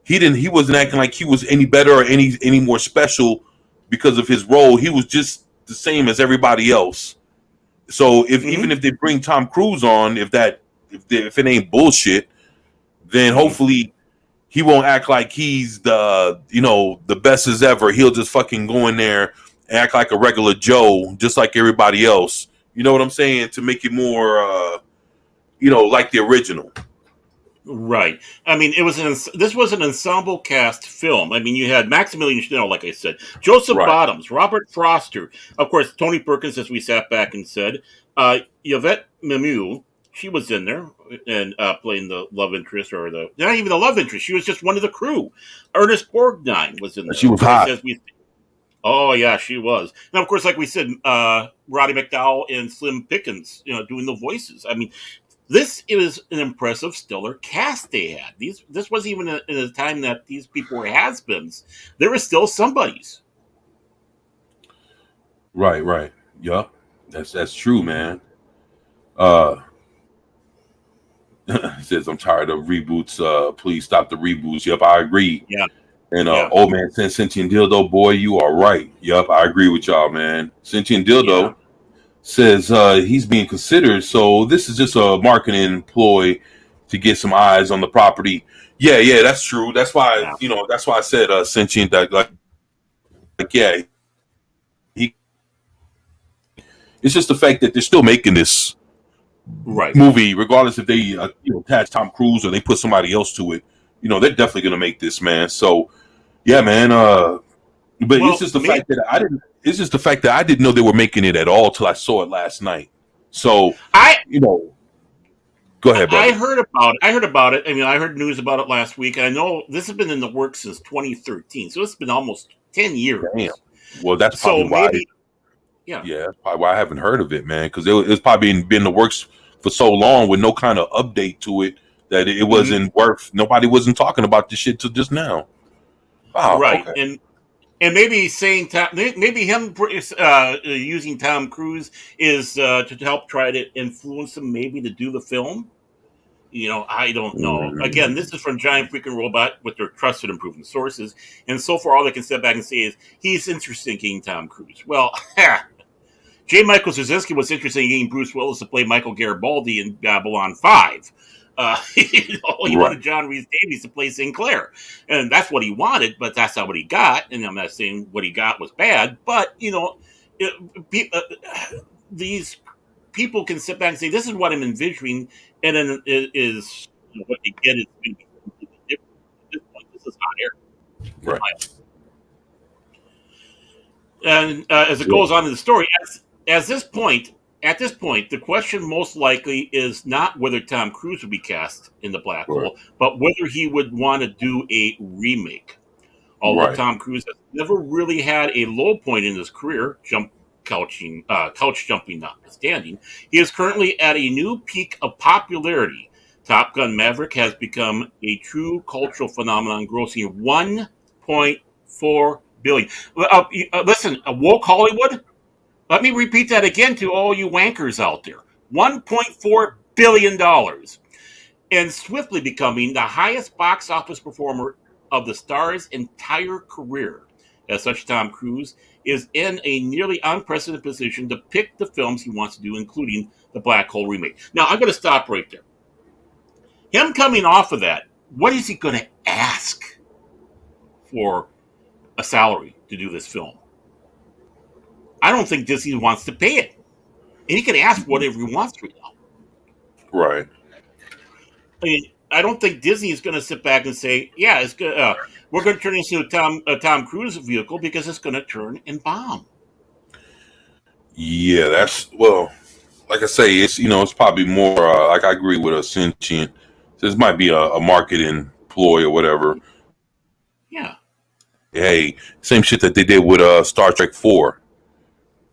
he wasn't acting like he was any better or any more special because of his role. He was just the same as everybody else. So even if they bring Tom Cruise on, if it ain't bullshit, then hopefully he won't act like he's the best as ever. He'll just fucking go in there and act like a regular Joe, just like everybody else. You know what I'm saying? To make it more, like the original.
Right. I mean, this was an ensemble cast film. I mean, you had Maximilian Schell, like I said, Joseph Bottoms, Robert Foster, of course, Tony Perkins, as we sat back and said, Yvette Mimieux, she was in there and playing the love interest, not even the love interest. She was just one of the crew. Ernest Borgnine was in there.
She was hot.
Oh yeah, she was. And of course, like we said, Roddy McDowell and Slim Pickens, doing the voices. I mean, This is an impressive, stellar cast they had. This wasn't even in a time that these people were has-beens. There were still somebodies.
Right, right. Yup. That's true, man. Uh he says I'm tired of reboots. Please stop the reboots. Yep, I agree.
Yeah,
And
yeah,
old man says sentient dildo, boy, you are right. Yep, I agree with y'all, man. Sentient
yeah.
dildo says he's being considered. So this is just a marketing ploy to get some eyes on the property. Yeah, yeah, that's true. That's why,
Yeah.
that's why I said sentient, that like yeah, he. It's just the fact that they're still making this
Right.
movie, regardless if they attach Tom Cruise or they put somebody else to it. They're definitely gonna make this, man. So yeah, man. But it's
Well,
just the fact that I didn't. It's just the fact that I didn't know they were making it at all till I saw it last night. So
I
go ahead, brother.
I heard about it. I heard about it. I mean, I heard news about it last week. And I know this has been in the works since 2013, so it's been almost 10 years.
Damn. Well, that's
So
probably why.
maybe, yeah,
That's probably why I haven't heard of it, man. Because it's probably been in the works for so long with no kind of update to it that it wasn't worth. Nobody wasn't talking about this shit till just now. Wow.
right.
Okay.
And maybe maybe him using Tom Cruise is to help try to influence him, maybe to do the film. I don't know. Again, this is from Giant Freaking Robot with their trusted and proven sources, and so far all they can step back and say is he's interested in getting Tom Cruise. Well, J. Michael Straczynski was interested in getting Bruce Willis to play Michael Garibaldi in Babylon 5. He wanted John Rhys Davies to play Sinclair, and that's what he wanted, but that's not what he got. And I'm not saying what he got was bad, but these people can sit back and say, "This is what I'm envisioning," and then it is what they get is going to be completely different. At this point, this is hot air.
Right.
And as it goes on in the story, at this point, the question most likely is not whether Tom Cruise would be cast in the Black Hole, but whether he would want to do a remake. Although Tom Cruise has never really had a low point in his career, couch jumping notwithstanding, he is currently at a new peak of popularity. Top Gun Maverick has become a true cultural phenomenon, grossing $1.4 billion. Listen, woke Hollywood. Let me repeat that again to all you wankers out there. $1.4 billion. And swiftly becoming the highest box office performer of the star's entire career. As such, Tom Cruise is in a nearly unprecedented position to pick the films he wants to do, including the Black Hole remake. Now, I'm going to stop right there. Him coming off of that, what is he going to ask for a salary to do this film? I don't think Disney wants to pay it. And he can ask whatever he wants right now.
Right.
I mean, I don't think Disney is going to sit back and say, "Yeah, it's good. We're going to turn it into a Tom Cruise vehicle because it's going to turn and bomb."
Yeah, like I say, it's probably more like I agree with a sentient. This might be a marketing ploy or whatever.
Yeah.
Hey, same shit that they did with Star Trek 4.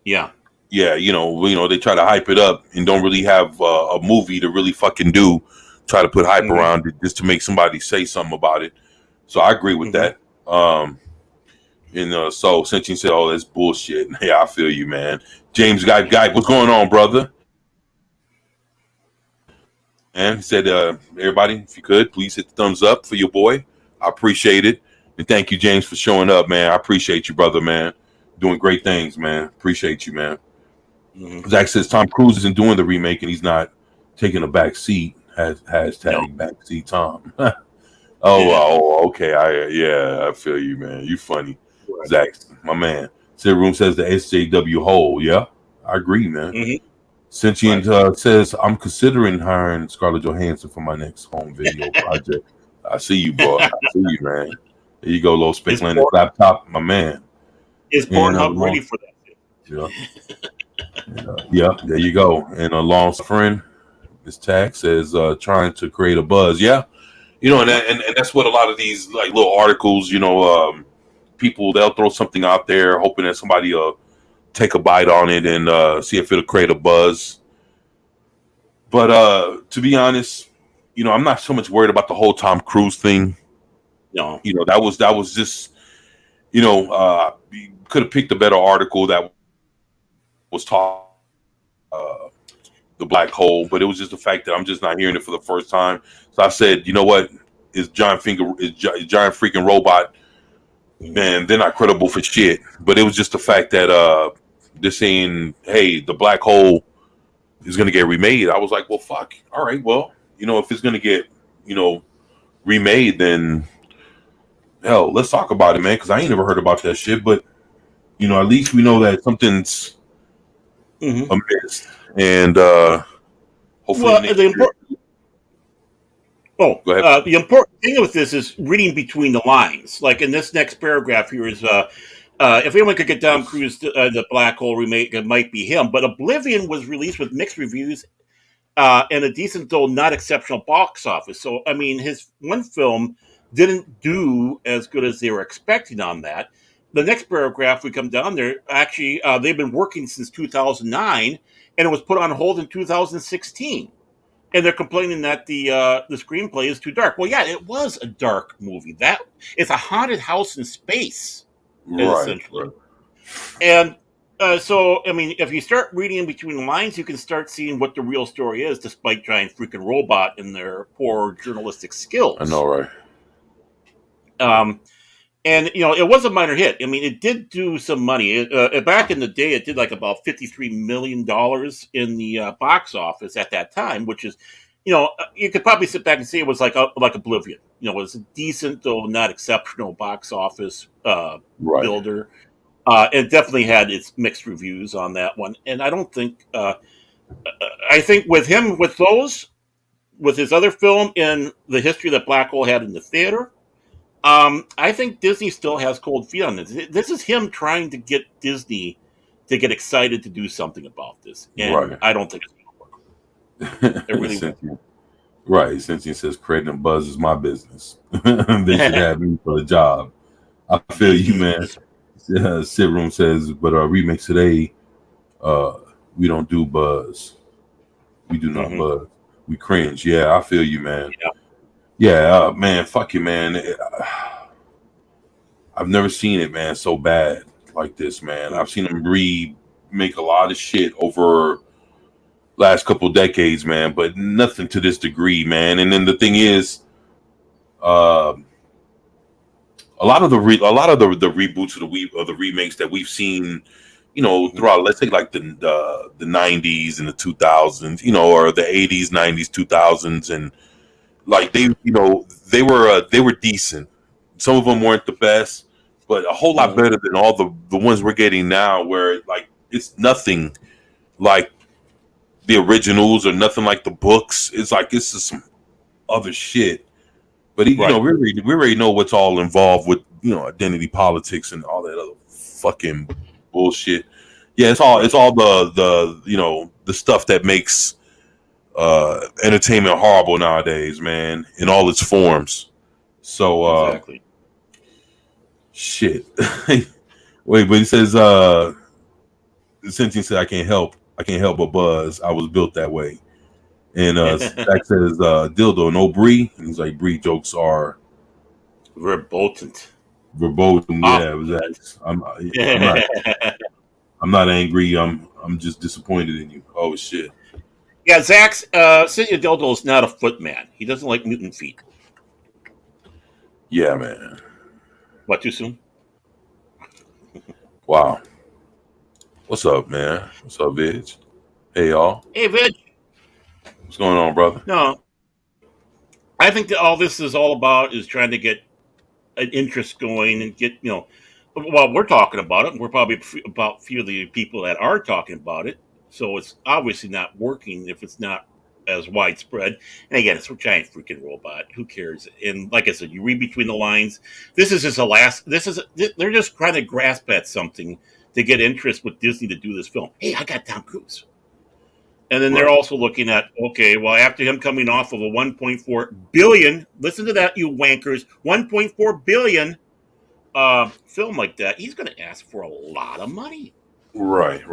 Yeah.
Yeah, they try to hype it up and don't really have a movie to really fucking do. Try to put hype around it just to make somebody say something about it. So I agree with that. So since you said, "Oh, that's bullshit," yeah, I feel you, man. James Guy, what's going on, brother? And he said, everybody, if you could, please hit the thumbs up for your boy. I appreciate it. And thank you, James, for showing up, man. I appreciate you, brother, man. Doing great things, man. Appreciate you, man. Zach says Tom Cruise isn't doing the remake and he's not taking a back seat. Hashtag backseat Tom. Okay. I feel you, man. You funny. Right. Zach, my man. Sid Room says the SJW hole. Yeah, I agree, man. Sentient says I'm considering hiring Scarlett Johansson for my next home video project. I see you, boy. I see you, man. There you go, Low Spickling on his laptop, my man.
Is Pornhub ready for that?
Yeah, there you go. And a long suffering, this tag says trying to create a buzz. Yeah, and that's what a lot of these like little articles, people, they'll throw something out there hoping that somebody will take a bite on it and see if it'll create a buzz. But to be honest, I'm not so much worried about the whole Tom Cruise thing.
No.
That was just, you could have picked a better article that was taught the black hole, but it was just the fact that I'm just not hearing it for the first time. So I said, you know what? Is giant freaking robot, man, they're not credible for shit. But it was just the fact that they're saying, hey, the black hole is gonna get remade. I was like, well, fuck. All right, well, if it's gonna get, remade, then hell, let's talk about it, man. Because I ain't never heard about that shit. But at least we know that something's amiss, and hopefully.
Well, the important. Oh,
go ahead.
the important thing with this is reading between the lines. Like in this next paragraph here is, if anyone could get Tom Cruise the black hole remake, it might be him. But Oblivion was released with mixed reviews and a decent, though not exceptional, box office. So, I mean, his one film didn't do as good as they were expecting on that. The next paragraph, we come down there, actually, they've been working since 2009, and it was put on hold in 2016. And they're complaining that the screenplay is too dark. Well, yeah, it was a dark movie. It's a haunted house in space, essentially.
Right.
And so, I mean, if you start reading in between the lines, you can start seeing what the real story is, despite giant freaking robot and their poor journalistic skills.
I know, right?
And it was a minor hit. I mean, it did do some money. Back in the day, it did like about $53 million in the box office at that time, which is, you could probably sit back and say it was like Oblivion. It was a decent, though not exceptional, box office builder. It definitely had its mixed reviews on that one. And I don't think, I think with him, with his other film and the history that Black Hole had in the theater, I think Disney still has cold feet on this. This is him trying to get Disney to get excited to do something about this. And I don't think it's going to work. It really won't.
Right. Since he says creating a buzz is my business. They should have me for the job. I feel you, man. Sit Room says, but remakes today, we don't do buzz. We do not buzz. We cringe. Yeah, I feel you, man. Yeah, man, fuck you, man. I've never seen it, man, so bad like this, man. I've seen them remake a lot of shit over last couple decades, man, but nothing to this degree, man. And then the thing is, a lot of the reboots of the remakes that we've seen, throughout, let's say, like the 90s and the 2000s, or the 80s, 90s, 2000s, and like they were decent. Some of them weren't the best, but a whole lot better than all the ones we're getting now, where like it's nothing like the originals or nothing like the books. It's like it's just some other shit. But we already know what's all involved with identity politics and all that other fucking bullshit. Yeah, it's all the stuff that makes entertainment horrible nowadays, man, in all its forms. So
exactly.
Shit. Wait, but he says since he said I can't help but buzz. I was built that way. And Zach says dildo, no Brie. And he's like, Brie jokes are
verboten.
Yeah, it was that. I'm not angry. I'm just disappointed in you. Oh shit.
Yeah, Zach's Cynthia Dildo is not a foot man. He doesn't like mutant feet.
Yeah, man.
What, too soon?
Wow. What's up, man? What's up, Vidge? Hey, y'all.
Hey, Vidge.
What's going on, brother?
No. I think that all this is all about is trying to get an interest going and get, while we're talking about it, we're probably about few of the people that are talking about it. So it's obviously not working if it's not as widespread. And again, it's a giant freaking robot. Who cares? And like I said, you read between the lines. This is just they're just trying to grasp at something to get interest with Disney to do this film. Hey, I got Tom Cruise. And then they're also looking at, okay, well, after him coming off of a 1.4 billion, listen to that, you wankers, 1.4 billion film like that, he's going to ask for a lot of money.
Right.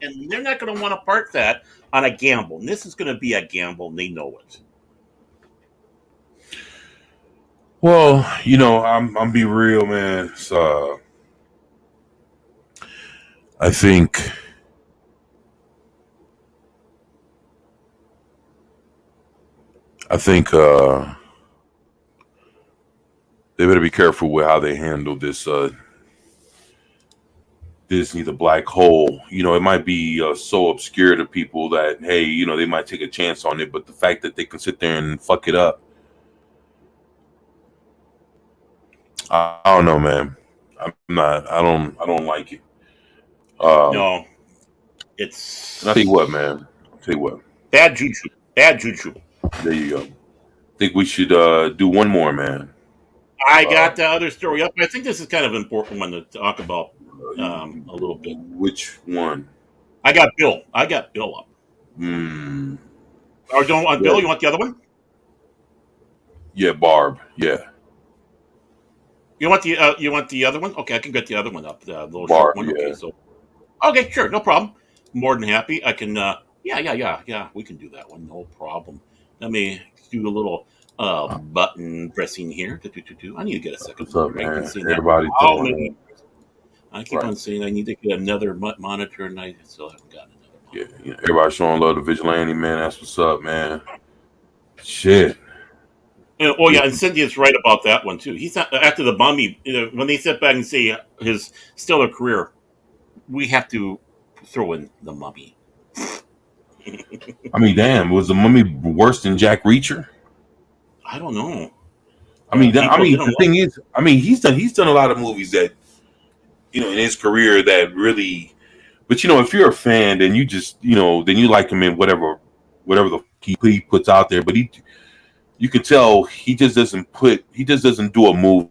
and they're not going to want to park that on a gamble. And this is going to be a gamble, and they know it.
Well, I'm be real, man. So I think they better be careful with how they handle this Disney, the black hole. It might be so obscure to people that, hey, they might take a chance on it, but the fact that they can sit there and fuck it up, I don't know, man. I don't like it.
No, it's.
And I tell you what, man. I'll tell you what.
Bad juju. Bad juju.
There you go. I think we should do one more, man.
I got the other story up. I think this is kind of an important one to talk about a little bit.
Which one?
I got Bill up. Or don't want Bill? You want the other one?
Yeah, Barb. Yeah.
You want the other one? Okay, I can get the other one up. The little
Barb,
short one.
yeah.
Okay, sure, no problem. More than happy. I can. Yeah. We can do that one. No problem. Let me do a little button pressing here. I need to get a second.
What's up, man?
Everybody's
doing it.
I keep on saying I need to get another monitor, and I still haven't gotten another monitor.
Yeah, everybody showing love to Vigilante, man. That's what's up, man. Shit.
And Cynthia's right about that one too. He's not after the Mummy. When they sit back and say his stellar career, we have to throw in the Mummy.
I mean, damn, was the Mummy worse than Jack Reacher?
I don't know.
The thing is, he's done a lot of movies that, in his career that really. But if you're a fan, then you just then you like him in whatever the he puts out there. But you can tell he just doesn't do a move.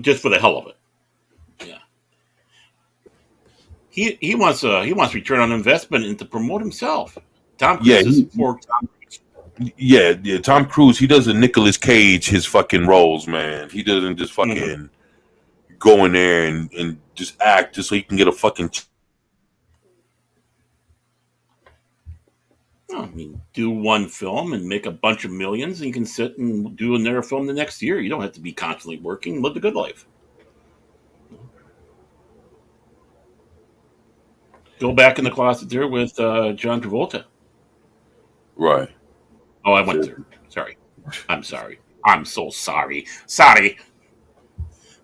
Just for the hell of it. Yeah. He wants return on investment and to promote himself. Tom Cruise for Tom Cruise.
Yeah. Tom Cruise, he doesn't Nicolas Cage his fucking roles, man. He doesn't just fucking go in there and just act just so he can get a fucking.
Do one film and make a bunch of millions, and you can sit and do another film the next year. You don't have to be constantly working. Live the good life. Go back in the closet there with John Travolta.
Right.
Oh, I went there. Sorry. I'm sorry. I'm so sorry. Sorry.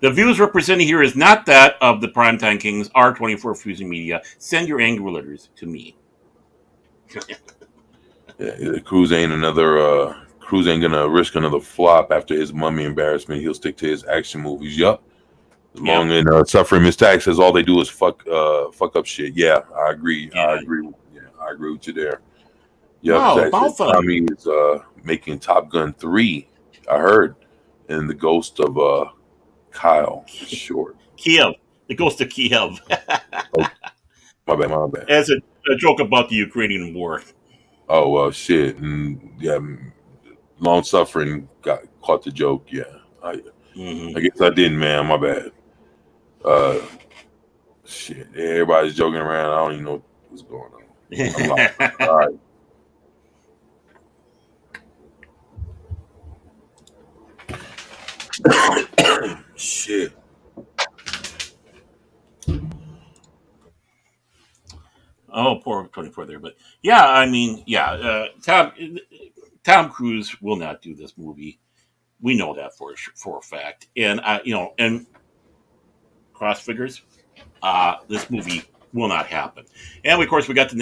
The views represented here is not that of the Primetime Kings, R24 Fusing Media. Send your angry letters to me.
Yeah, Cruise ain't gonna risk another flop after his Mummy embarrassment. He'll stick to his action movies. Yup. As long as Suffering Miss Tax says all they do is fuck up shit. Yeah, I agree. Yeah. I agree with you there. Yeah, Tommy is making Top Gun 3. I heard, and the ghost of Kyle is short.
Kiev, the ghost of Kiev.
Oh, my bad.
As a joke about the Ukrainian war.
Oh well, shit, and Long Suffering caught the joke. Yeah, I guess I didn't, man. My bad. Shit, everybody's joking around. I don't even know what's going on. All right. Shit.
Oh, poor 24 there. But yeah, Tom Cruise will not do this movie. We know that for a fact. And, and cross figures, this movie will not happen. And, of course, we got the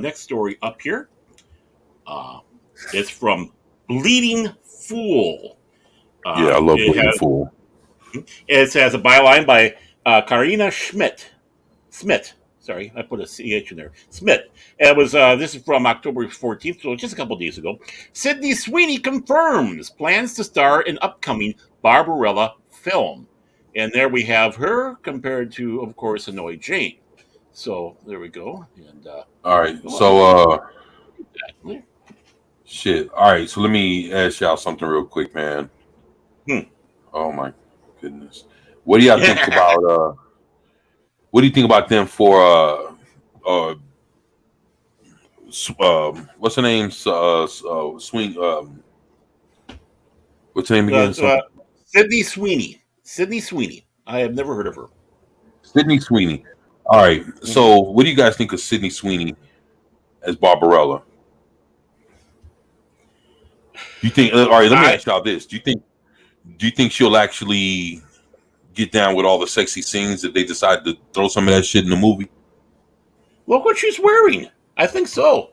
next story up here. It's from Bleeding Fool.
I love Bleeding Fool.
It has a byline by Karina Schmidt. Sorry, I put a CH in there. Smith. It was. This is from October 14th, so just a couple days ago. Sydney Sweeney confirms plans to star in upcoming Barbarella film. And there we have her compared to, of course, Hanoi Jane. So there we go. And
all right. So shit. All right. So let me ask y'all something real quick, man. Oh my. goodness. What do y'all think about what do you think about them for what's her name? Swing what's her name again?
Sydney Sweeney. Sydney Sweeney. I have never heard of her.
Sydney Sweeney. All right. So what do you guys think of Sydney Sweeney as Barbarella? You think all right, let me ask y'all this. Do you think she'll actually get down with all the sexy scenes if they decide to throw some of that shit in the movie?
Look what she's wearing. I think so.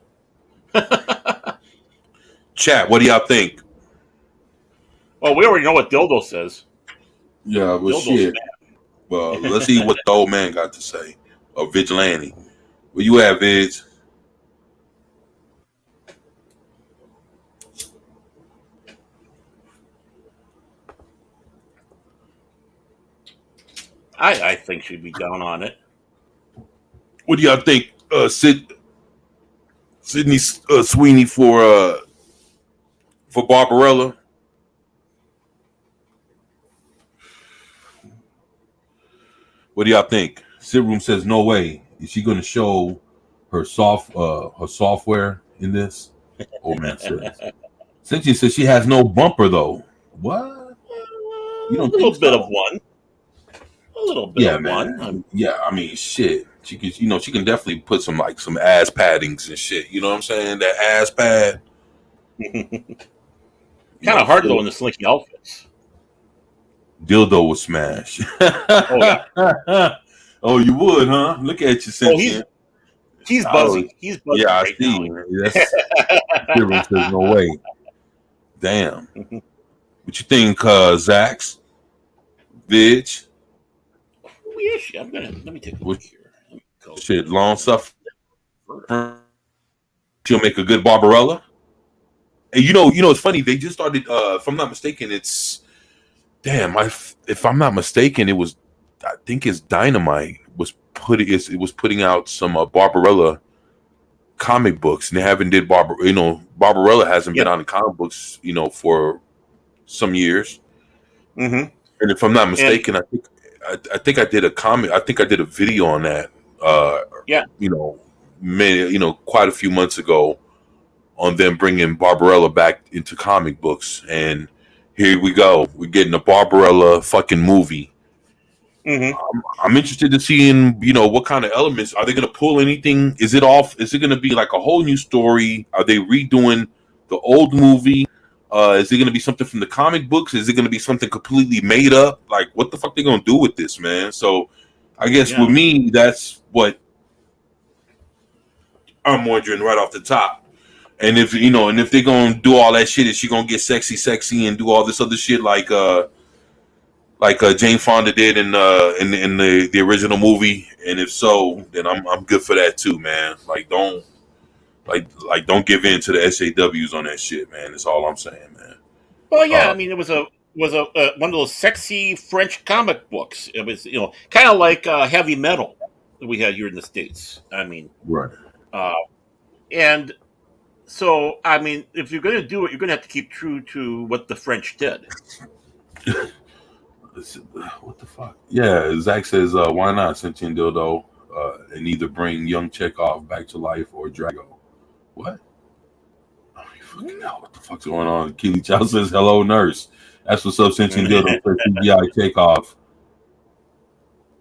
Chat, what do y'all think?
Well, we already know what Dildo says.
Yeah, well,
Dildo's
shit.
mad.
Well, let's see what the old man got to say. Or Vigilante. Where you at, Vig?
I think she'd be down on it.
What do y'all think, Sydney Sweeney for Barbarella? What do y'all think? Sid Room says no way. Is she going to show her software in this? Old man says. Cynthia says she has no bumper though. What? You don't
a little
think
bit
so?
of one. A little bit
Yeah,
of
man.
one.
Yeah, I mean, shit. She can, she can definitely put some ass paddings and shit. You know what I'm saying? That ass pad.
Kind of hard though in the slinky outfits.
Dildo would smash.
Oh yeah.
Oh, you would, huh? Look at you, Cynthia.
He's buzzing. He's buzzing.
Yeah,
right
I see.
now.
That's different. There's no way. Damn. What you think, Zax? Bitch?
Who is she? Let me take a look here.
Shit, long suffering. She'll make a good Barbarella. And it's funny. They just started. If I'm not mistaken, it's damn. If I'm not mistaken, it was. I think it's Dynamite was putting out some Barbarella comic books, and they haven't did Barbarella hasn't been on the comic books, for some years.
Mm-hmm.
And if I'm not mistaken, I think I did a comic. I think I did a video on that. Quite a few months ago, on them bringing Barbarella back into comic books, and here we go. We're getting a Barbarella fucking movie.
Mm-hmm.
I'm interested to see what kind of elements are they going to pull. Anything? Is it going to be like a whole new story? Are they redoing the old movie? Is it going to be something from the comic books? Is it going to be something completely made up? Like, what the fuck they going to do with this, man? So, I guess with me, that's what I'm wondering right off the top. And if they're going to do all that shit, is she going to get sexy, and do all this other shit like Jane Fonda did in the original movie? And if so, then I'm good for that too, man. Don't give in to the SJWs on that shit, man. That's all I'm saying, man.
Well, yeah, I mean, it was a one of those sexy French comic books. It was kind of like Heavy Metal that we had here in the States. I mean,
right.
And so, I mean, if you're going to do it, you're going to have to keep true to what the French did.
What the fuck? Yeah, Zach says, why not Sentient Dildo and either bring young Chekhov back to life or Drago? What? I mean, fucking hell, what the fuck's going on? Keely Chow says, hello, nurse. That's what's up, Sentient Dildo for CGI Chekhov.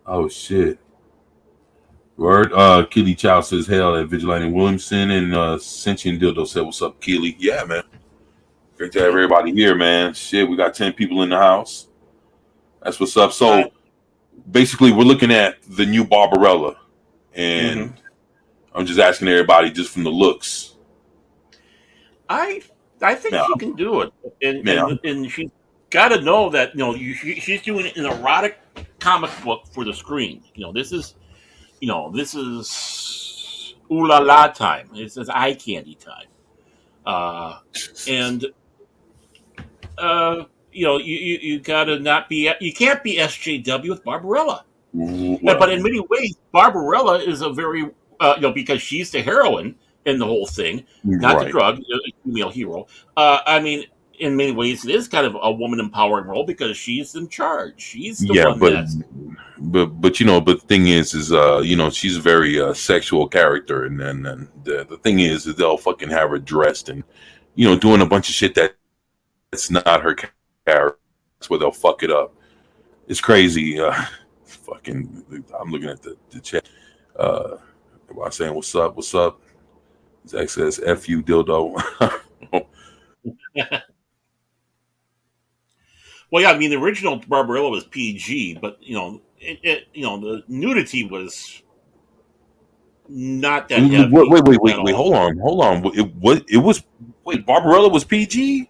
Oh, shit. Word. Keely Chow says, hell, at Vigilante Williamson, and Sentient Dildo said, what's up, Keely? Yeah, man. Great to have everybody here, man. Shit, we got 10 people in the house. That's what's up. So basically, we're looking at the new Barbarella, and I'm just asking everybody just from the looks.
I think she can do it, and she's got to know that she's doing an erotic comic book for the screen. This is ooh la la time. This is eye candy time, and. You gotta not be. You can't be SJW with Barbarella. Well, but in many ways, Barbarella is a very because she's the heroine in the whole thing, not the drug, female hero. I mean, in many ways, it is kind of a woman empowering role because she's in charge. She's the
Yeah,
one that's
but but the thing is she's a very sexual character, and then the thing is they'll fucking have her dressed and doing a bunch of shit that's not her character. That's where they'll fuck it up. It's crazy. Fucking, I'm looking at the chat. Everybody saying what's up. Zach says F you dildo.
well, yeah. I mean, the original Barbarella was PG, but the nudity was not that heavy.
Wait. Hold on. It was Barbarella was PG.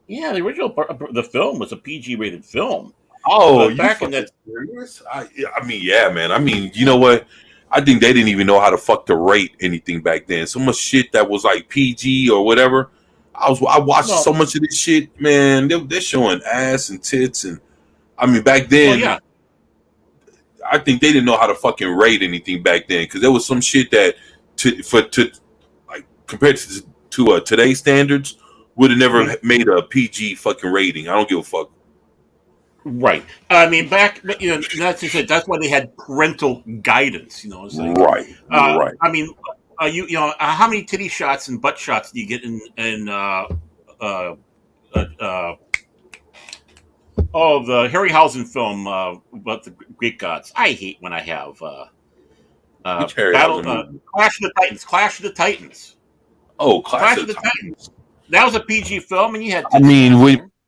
Yeah, the original the film was a PG rated film.
Oh,
but back in that,
serious? I mean, yeah, man. I mean, you know what? I think they didn't even know how to fuck to rate anything back then. So much shit that was like PG or whatever. I watched so much of this shit, man. They're showing ass and tits, and I mean, back then,
yeah.
I think they didn't know how to fucking rate anything back then because there was some shit that like compared to today's standards would have never made a PG fucking rating. I don't give a fuck.
Right. I mean, that's just it. That's why they had parental guidance. It's like,
right.
I mean, how many titty shots and butt shots do you get in the Harryhausen film about the Greek gods? I hate when I have
Which Harryhausen movie?
Clash of the Titans.
Oh, Clash of the Titans.
That was a PG film, and you had.
I mean,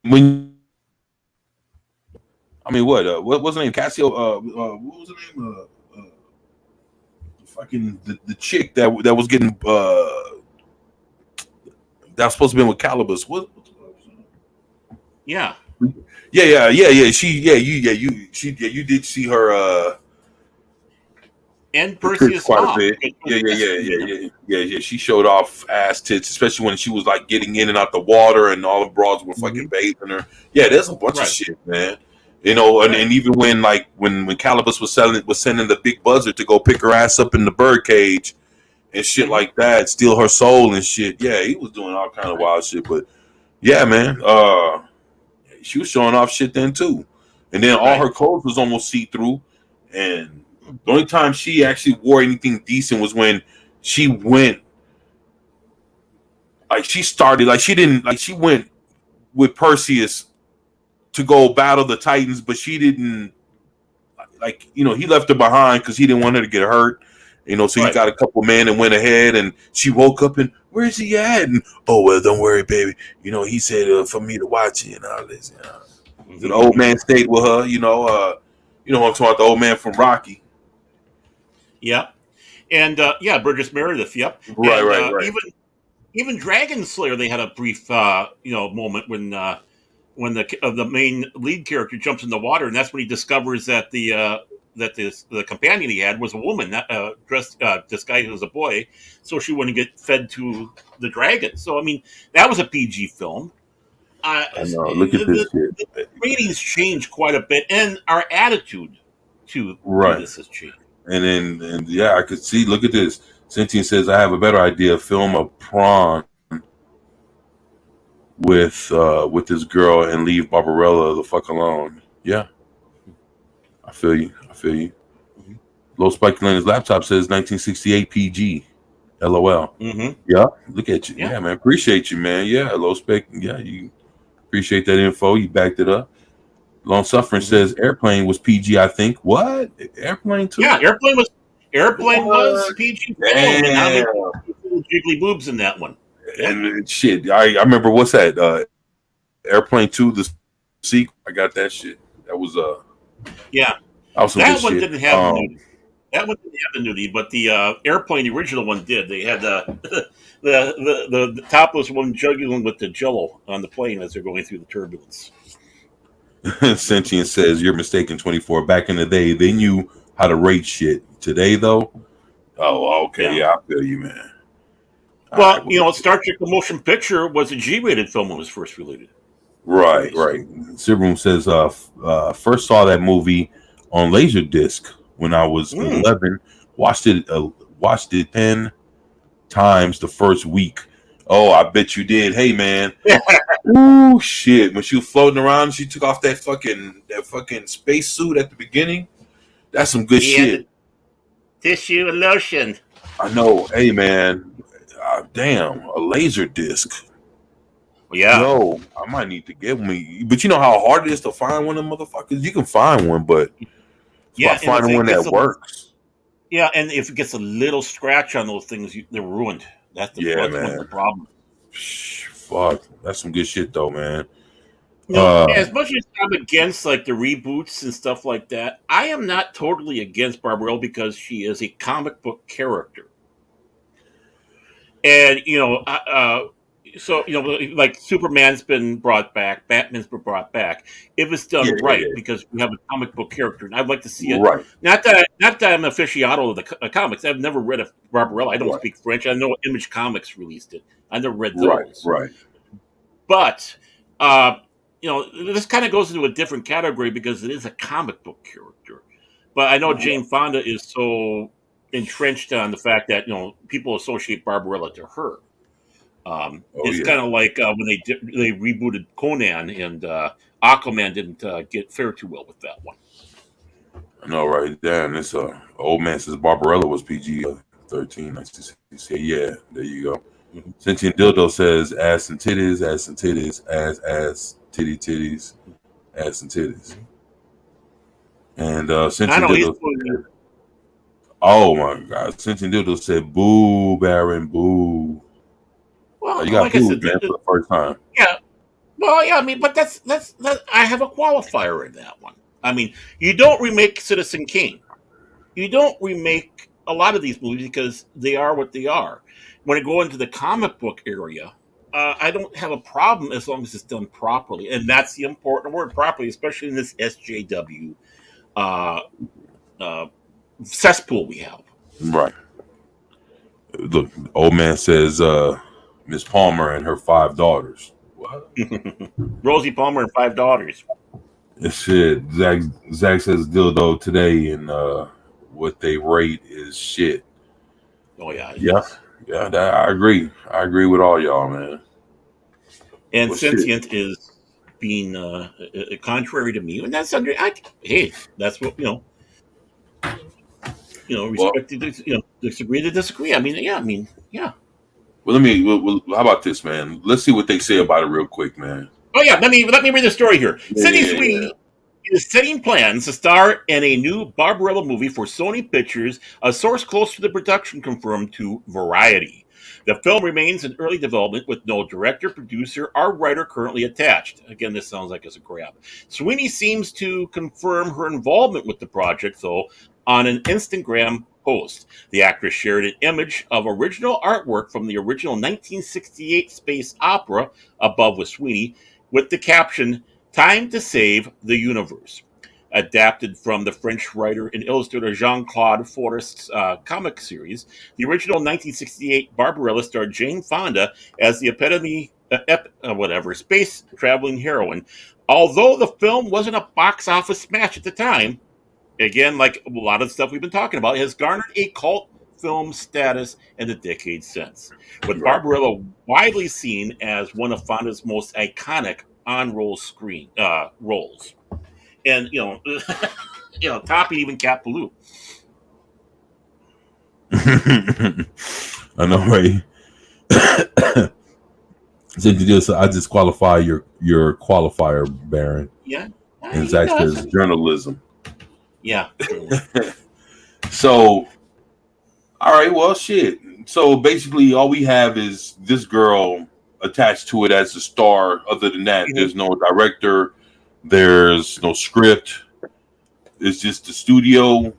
when. I mean, what was the name? Cassio. What was the name? Fucking the chick that was getting that was supposed to be with Calibus. What?
Yeah.
Yeah. You did see her.
And Perseus
quite a bit. Yeah. She showed off ass tits, especially when she was like getting in and out the water, and all the broads were fucking bathing her. Yeah, there's a bunch of shit, man. And even when Calibus was sending the big buzzard to go pick her ass up in the bird cage and shit like that, steal her soul and shit. Yeah, he was doing all kind of wild shit. But yeah, man, she was showing off shit then too. And then all her clothes was almost see through. And the only time she actually wore anything decent was when she went. She went with Perseus to go battle the Titans, but she didn't he left her behind because he didn't want her to get hurt. So he got a couple men and went ahead, and she woke up and where's he at? And don't worry, baby. He said for me to watch it and all this. The old man stayed with her. I'm talking about the old man from Rocky.
Yeah, and Burgess Meredith. Yep.
Right.
Even Dragon Slayer, they had a brief moment when the main lead character jumps in the water, and that's when he discovers that the companion he had was a woman, dressed disguised as a boy, so she wouldn't get fed to the dragon. So I mean, that was a PG film.
I know. Look at this shit.
The ratings changed quite a bit, and our attitude to this has changed.
And I could see. Look at this. Sentient says, "I have a better idea. Film a prawn with this girl and leave Barbarella the fuck alone." Yeah, I feel you. Mm-hmm. Low Spike Len's laptop says 1968 PG. LOL.
Mm-hmm.
Yeah, look at you. Yeah, man. Appreciate you, man. Yeah, Low Spec. Yeah, you appreciate that info. You backed it up. Long Suffering says Airplane was PG. I think. What? Airplane too?
Yeah, Airplane was PG. Damn. And how many jiggly boobs in that one?
And shit, I remember what's that? Airplane 2, the sequel. I got that shit. That was
that one didn't have nudity. That one didn't have the nudity, but the Airplane, the original one, did. They had the topless one juggling with the Jello on the plane as they're going through the turbulence.
Sentient says you're mistaken. 24. Back in the day, they knew how to rate shit. Today, though, okay, I feel you, man.
Well, Star Trek: The Motion Picture was a G-rated film when it was first released.
Right. Sibroom says, first saw that movie on Laserdisc when I was 11. Watched it 10 times the first week. Oh, I bet you did. Hey, man. Ooh, shit! When she was floating around, she took off that fucking space suit at the beginning. That's some good
He had
shit.
the tissue and lotion.
I know. Hey, man. Damn, a laser disc.
Yeah,
Yo, I might need to get me. But you know how hard it is to find one of them motherfuckers? You can find one, but it's
yeah,
about
and if
finding
it
one
gets
that works.
and if it gets a little scratch on those things, they're ruined.
Yeah,
That's one of the
man.
problems.
Fuck. That's some good shit, though, man.
As much as I'm against like the reboots and stuff like that, I am not totally against Barbarella because she is a comic book character, and so like Superman's been brought back, Batman's been brought back. If it's done
Yeah,
right,
yeah.
because we have a comic book character, and I'd like to see it.
Right,
Not that I'm an aficionado of the comics. I've never read a Barbarella. I don't
right,
speak French. I know Image Comics released it. I never read
right,
those.
right.
But this kind of goes into a different category because it is a comic book character. But I know Jane Fonda is so entrenched on the fact that people associate Barbarella to her.
Oh,
It's
yeah.
kind of like when they rebooted Conan, and Aquaman didn't get fare too well with that one.
I know, right? Damn, this old man says Barbarella was PG 13. Yeah, there you go.
Mhm.
Sentient Dildo says ass and titties, ass and titties, ass, titty titties, ass and titties. And
I
Sentient
know he's
Dildo said, oh my God. Sentient Dildo said, boo, Baron, boo.
well,
You got
like I
booed,
said,
man, for the first time.
yeah. Well, yeah. I mean, but that's I have a qualifier in that one. I mean, you don't remake Citizen Kane. You don't remake a lot of these movies because they are what they are. When I go into the comic book area, I don't have a problem as long as it's done properly, and that's the important word, properly, especially in this SJW uh, uh, cesspool we have.
Right. Look, old man says Miss Palmer and her 5 daughters. What?
Rosie Palmer and 5 daughters.
Shit. Zach says dildo today, and what they rate is shit.
Oh yeah, it
Yeah,
is.
yeah, I agree. I agree with all y'all, man.
And
Well, shit.
Sentient is being contrary to me, and that's under. Hey, that's what
Well,
respect to disagree to disagree. I mean, yeah, yeah.
well, how about this, man? Let's see what they say about it real quick, man.
Oh yeah, let me read the story here.
Yeah,
Sydney
yeah, yeah.
Sweeney is setting plans to star in a new Barbarella movie for Sony Pictures. A source close to the production confirmed to Variety. The film remains in early development with no director, producer, or writer currently attached. Again, this sounds like it's a grab. Sweeney seems to confirm her involvement with the project, though, on an Instagram post. The actress shared an image of original artwork from the original 1968 space opera, Above with Sweeney, with the caption, "Time to Save the Universe." Adapted from the French writer and illustrator Jean-Claude Forest's comic series, the original 1968 Barbarella starred Jane Fonda as the space traveling heroine. Although the film wasn't a box office smash at the time, again, like a lot of stuff we've been talking about, it has garnered a cult film status in the decades since, with
Right.
Barbarella widely seen as one of Fonda's most iconic on-roll screen roles, and topping even Cat Ballou.
I know, right? So I disqualify your qualifier, Baron.
Yeah,
And
he
Zach
does.
says journalism.
Yeah.
So, all right, well, shit. So basically, all we have is this girl attached to it as the star. Other than that,
Mhm.
there's no director, there's no script. It's just the studio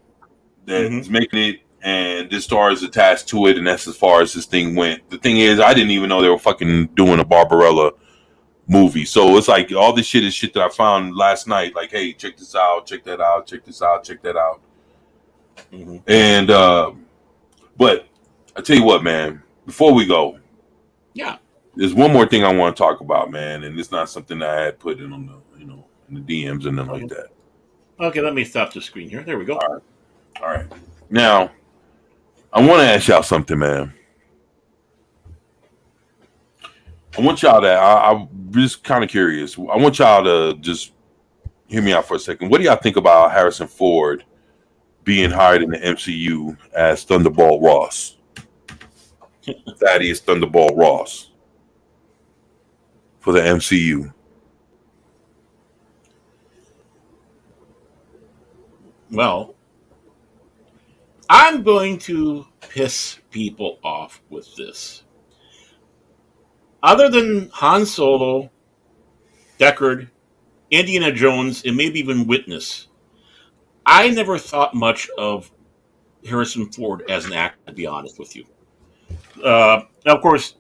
that's making it, and this star is attached to it, and that's as far as this thing went. The thing is, I didn't even know they were fucking doing a Barbarella movie. So it's like all this shit is shit that I found last night. Like, hey, check this out, check that out, check this out, check that out.
Mhm.
And but I tell you what, man, before we go,
Yeah.
there's one more thing I want to talk about, man, and it's not something that I had put in on the in the DMs and nothing like that.
Okay, let me stop the screen here. There we go.
All right. Now, I want to ask y'all something, man. I want y'all to. I'm just kind of curious. I want y'all to just hear me out for a second. What do y'all think about Harrison Ford being hired in the MCU as Thunderbolt Ross? Thaddeus Thunderbolt Ross for the MCU.
Well, I'm going to piss people off with this. Other than Han Solo, Deckard, Indiana Jones, and maybe even Witness, I never thought much of Harrison Ford as an actor, to be honest with you. Now, of course,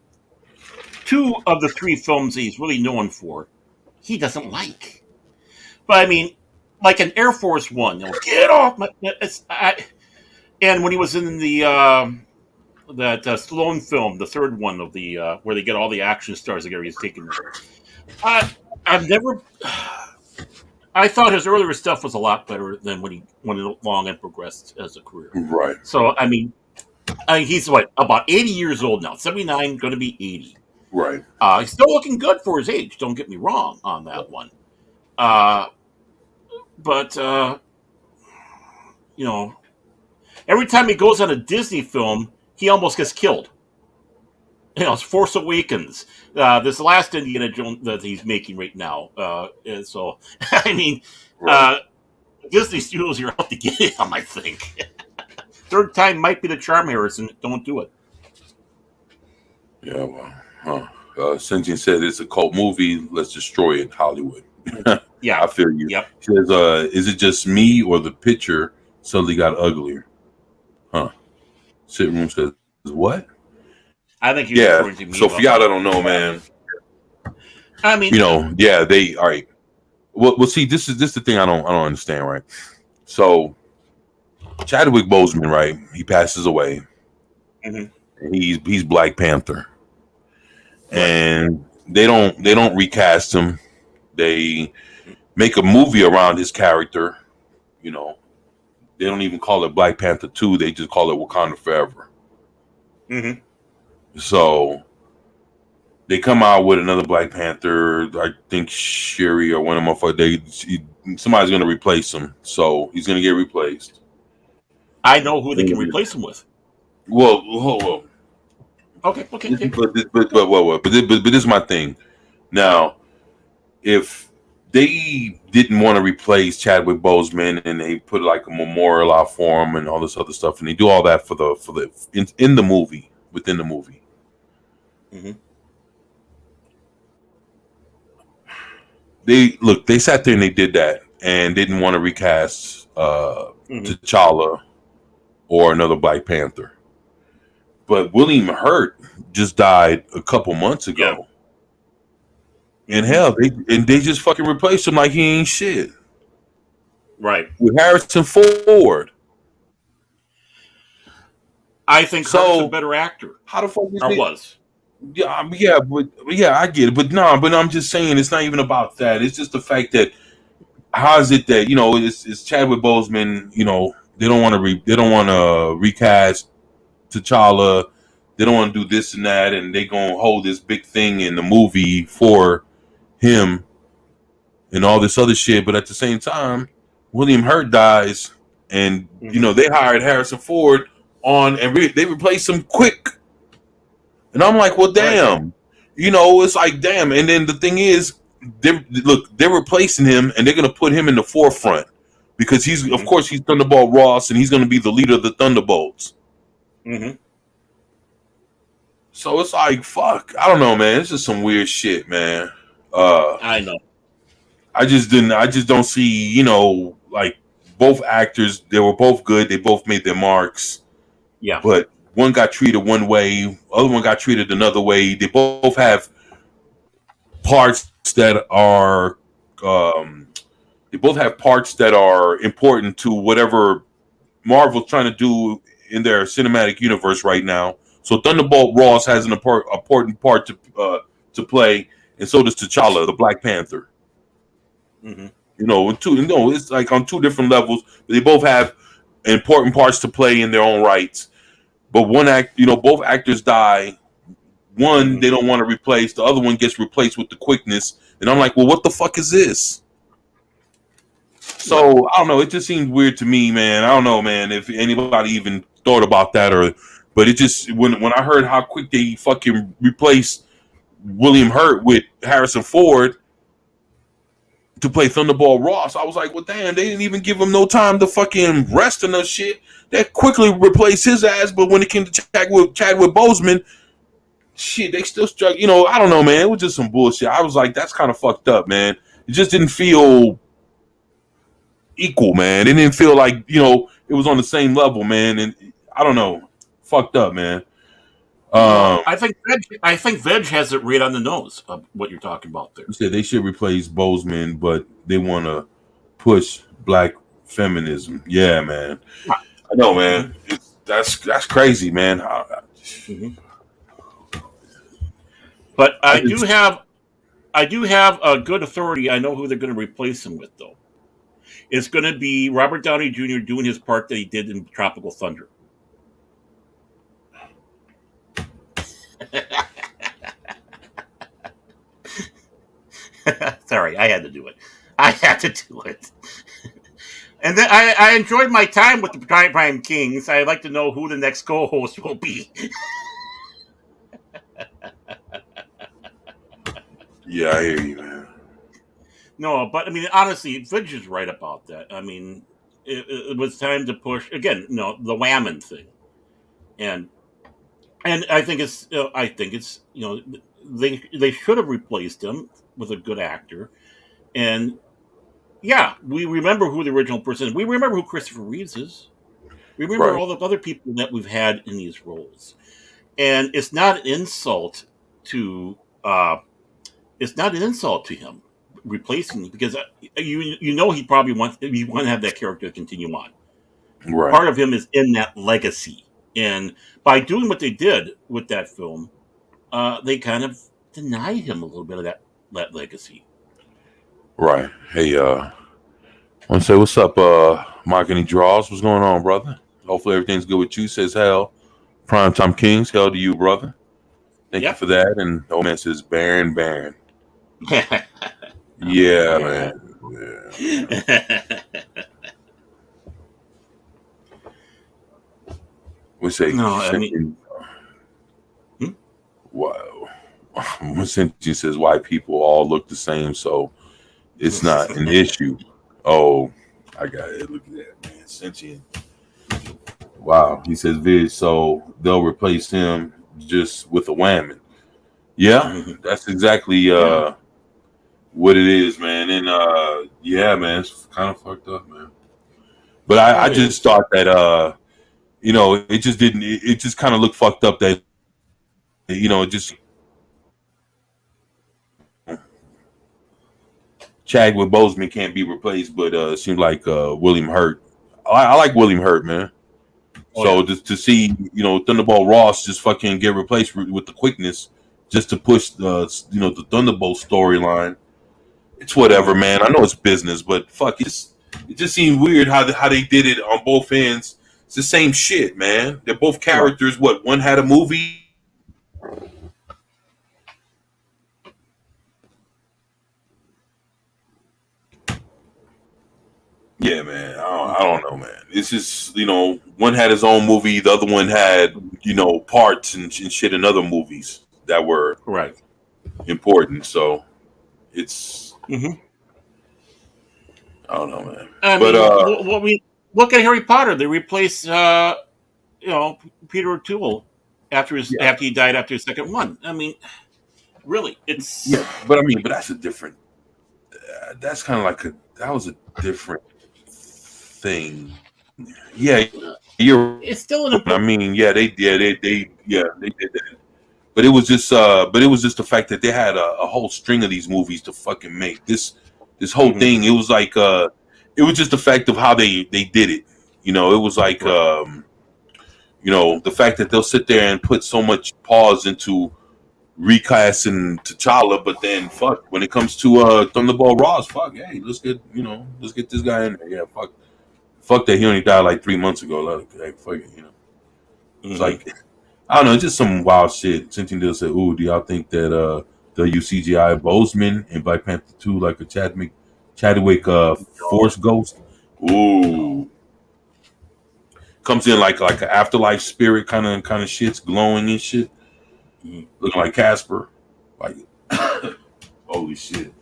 two of the three films he's really known for, he doesn't like. But I mean, like an Air Force One, get off my. And when he was in the that Stallone film, the third one of the where they get all the action stars together, he's taking. I've never. I thought his earlier stuff was a lot better than when he went along and progressed as a career.
Right.
So I mean, he's what, about 80 years old now, 79, going to be 80.
Right.
He's still looking good for his age. Don't get me wrong on that one. But you know, every time he goes on a Disney film, he almost gets killed. You know, it's Force Awakens. This last Indiana Jones that he's making right now. And so, I mean,
Right.
Disney Studios are out to get him, I think. Third time might be the charm, Harrison. Don't do it.
Yeah. Well. Sinjin said it's a cult movie. Let's destroy it, Hollywood.
Yeah.
I feel you.
Yep.
He says, is it just me or the picture suddenly got uglier? Huh. Sitting room says, what?
I think you're
Yeah.
referring to me.
So for y'all that don't know, man,
I mean,
you know, yeah, they all right. Well, see, this is the thing I don't understand, right? So Chadwick Boseman, right? He passes away.
Mhm.
He's Black Panther, and they don't recast him. They make a movie around his character. You know, they don't even call it Black Panther 2. They just call it Wakanda Forever.
Mhm.
So they come out with another Black Panther. I think Shuri or one of them. Somebody's going to replace him. So he's going to get replaced.
I know who they can replace him with.
Well.
Okay.
But this is my thing. Now, if they didn't want to replace Chadwick Boseman and they put like a memorial out for him and all this other stuff, and they do all that for the in the movie, within the movie.
Mm-hmm.
They sat there and they did that and didn't want to recast T'Challa or another Black Panther. But William Hurt just died a couple months ago. Yeah. And hell, they just fucking replaced him like he ain't shit.
Right.
With Harrison Ford.
I think Hurt's a better actor.
How the fuck
was?
Yeah, I get it. But I'm just saying it's not even about that. It's just the fact that how is it that, you know, it's Chadwick Boseman, you know, they don't want to recast T'Challa, they don't want to do this and that, and they gonna hold this big thing in the movie for him and all this other shit. But at the same time, William Hurt dies, and you know they hired Harrison Ford on, and they replaced him quick. And I'm like, well, damn, you know, it's like damn. And then the thing is, they're replacing him, and they're gonna put him in the forefront because he's, of course, he's Thunderbolt Ross, and he's gonna be the leader of the Thunderbolts. Mm-hmm. So it's like, fuck. I don't know, man. It's just some weird shit, man.
I know.
I just don't see, you know, like both actors, they were both good. They both made their marks.
Yeah.
But one got treated one way, other one got treated another way. They both have parts that are important to whatever Marvel's trying to do in their cinematic universe right now. So Thunderbolt Ross has an important part to play, and so does T'Challa, the Black Panther. Mm-hmm. You know, it's like on two different levels. But they both have important parts to play in their own rights. But both actors die one they don't want to replace, the other one gets replaced with the quickness, and I'm like, well, what the fuck is this? So I don't know. It just seems weird to me, man. I don't know, man, if anybody even thought about that but it just when I heard how quick they fucking replaced William Hurt with Harrison Ford to play Thunderbolt Ross, I was like, well, damn, they didn't even give him no time to fucking rest and no shit. They quickly replaced his ass, but when it came to Chadwick Boseman, shit, they still struck. I don't know, man. It was just some bullshit. I was like, that's kind of fucked up, man. It just didn't feel equal, man. It didn't feel like it was on the same level, man. And I don't know, fucked up, man.
I think Veg has it right on the nose of what you're talking about there.
You said they should replace Boseman, but they want to push black feminism. Yeah, man. I know, man. That's crazy, man.
But I do have a good authority. I know who they're going to replace him with, though. It's going to be Robert Downey Jr. doing his part that he did in Tropical Thunder. Sorry, I had to do it. And then I enjoyed my time with the Prime Kings. I'd like to know who the next co-host will be.
Yeah, I hear you, man.
No, but I mean, honestly, Vidge is right about that. I mean, it was time to push again. The Whammon thing, and I think it's they should have replaced him with a good actor, and yeah, we remember who the original person is. We remember who Christopher Reeves is. We remember all the other people that we've had in these roles, and it's not an insult to him replacing me, because he probably wants to have that character continue on.
Right.
Part of him is in that legacy, and by doing what they did with that film, they kind of denied him a little bit of that legacy.
Right. Hey, I want to say what's up, Mike. Any draws? What's going on, brother? Hopefully everything's good with you. Says hell, Primetime Kings. Hell to you, brother. Thank you for that. And the old man says Baron. Yeah, man. Yeah. We say wow. Sentient says white people all look the same, so it's not an issue. Oh, I got it. Look at that, man. Sentient. Wow. He says Viz, so they'll replace him just with a Whammon. Yeah, that's exactly what it is, man. And yeah, man, it's kind of fucked up, man. But I just thought that it just didn't. It just kind of looked fucked up that it just Chadwick Boseman can't be replaced, but it seemed like William Hurt. I like William Hurt, man. Just to see Thunderbolt Ross just fucking get replaced with the quickness, just to push the Thunderbolt storyline. It's whatever, man. I know it's business, but fuck, it just seemed weird how they did it on both ends. It's the same shit, man. They're both characters. What, one had a movie? Yeah, man. I don't know, man. It's just, one had his own movie. The other one had, parts and shit in other movies that were important. So it's, I don't know, man.
We look at Harry Potter. They replaced, Peter O'Toole after he died after his second one. I mean, really, it's
but that's a different. That's kind of like that was a different thing. Yeah,
it's still an.
They did that. But it was just the fact that they had a whole string of these movies to fucking make this whole thing. It was like it was just the fact of how they did it. It was like the fact that they'll sit there and put so much pause into recasting T'Challa, but then fuck when it comes to Thunderbolt Ross, fuck, hey, let's get this guy in there. Yeah, fuck that he only died like 3 months ago. Like, hey, fuck it, It's like I don't know, just some wild shit. Something they'll say, "Ooh, do y'all think that they'll use CGI Bozeman in Black Panther 2 like a Chadwick Force Ghost?" Ooh, comes in like an afterlife spirit kind of shit's glowing and shit,
Mhm.
looking like Casper. Like, holy shit,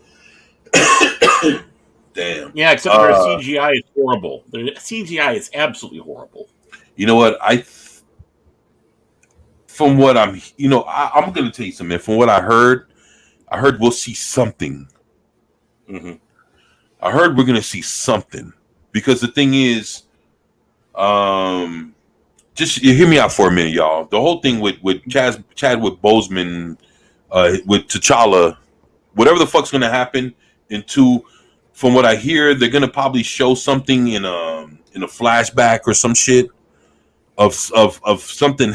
damn.
Yeah, except their CGI is horrible. Their CGI is absolutely horrible.
You know what? From what I'm gonna tell you something. Man. From what I heard we'll see something.
Hmm.
I heard we're gonna see something because the thing is, um, just you hear me out for a minute, y'all. The whole thing with Chadwick Boseman, with T'Challa, whatever the fuck's gonna happen. Into, from what I hear, they're gonna probably show something in a flashback or some shit of something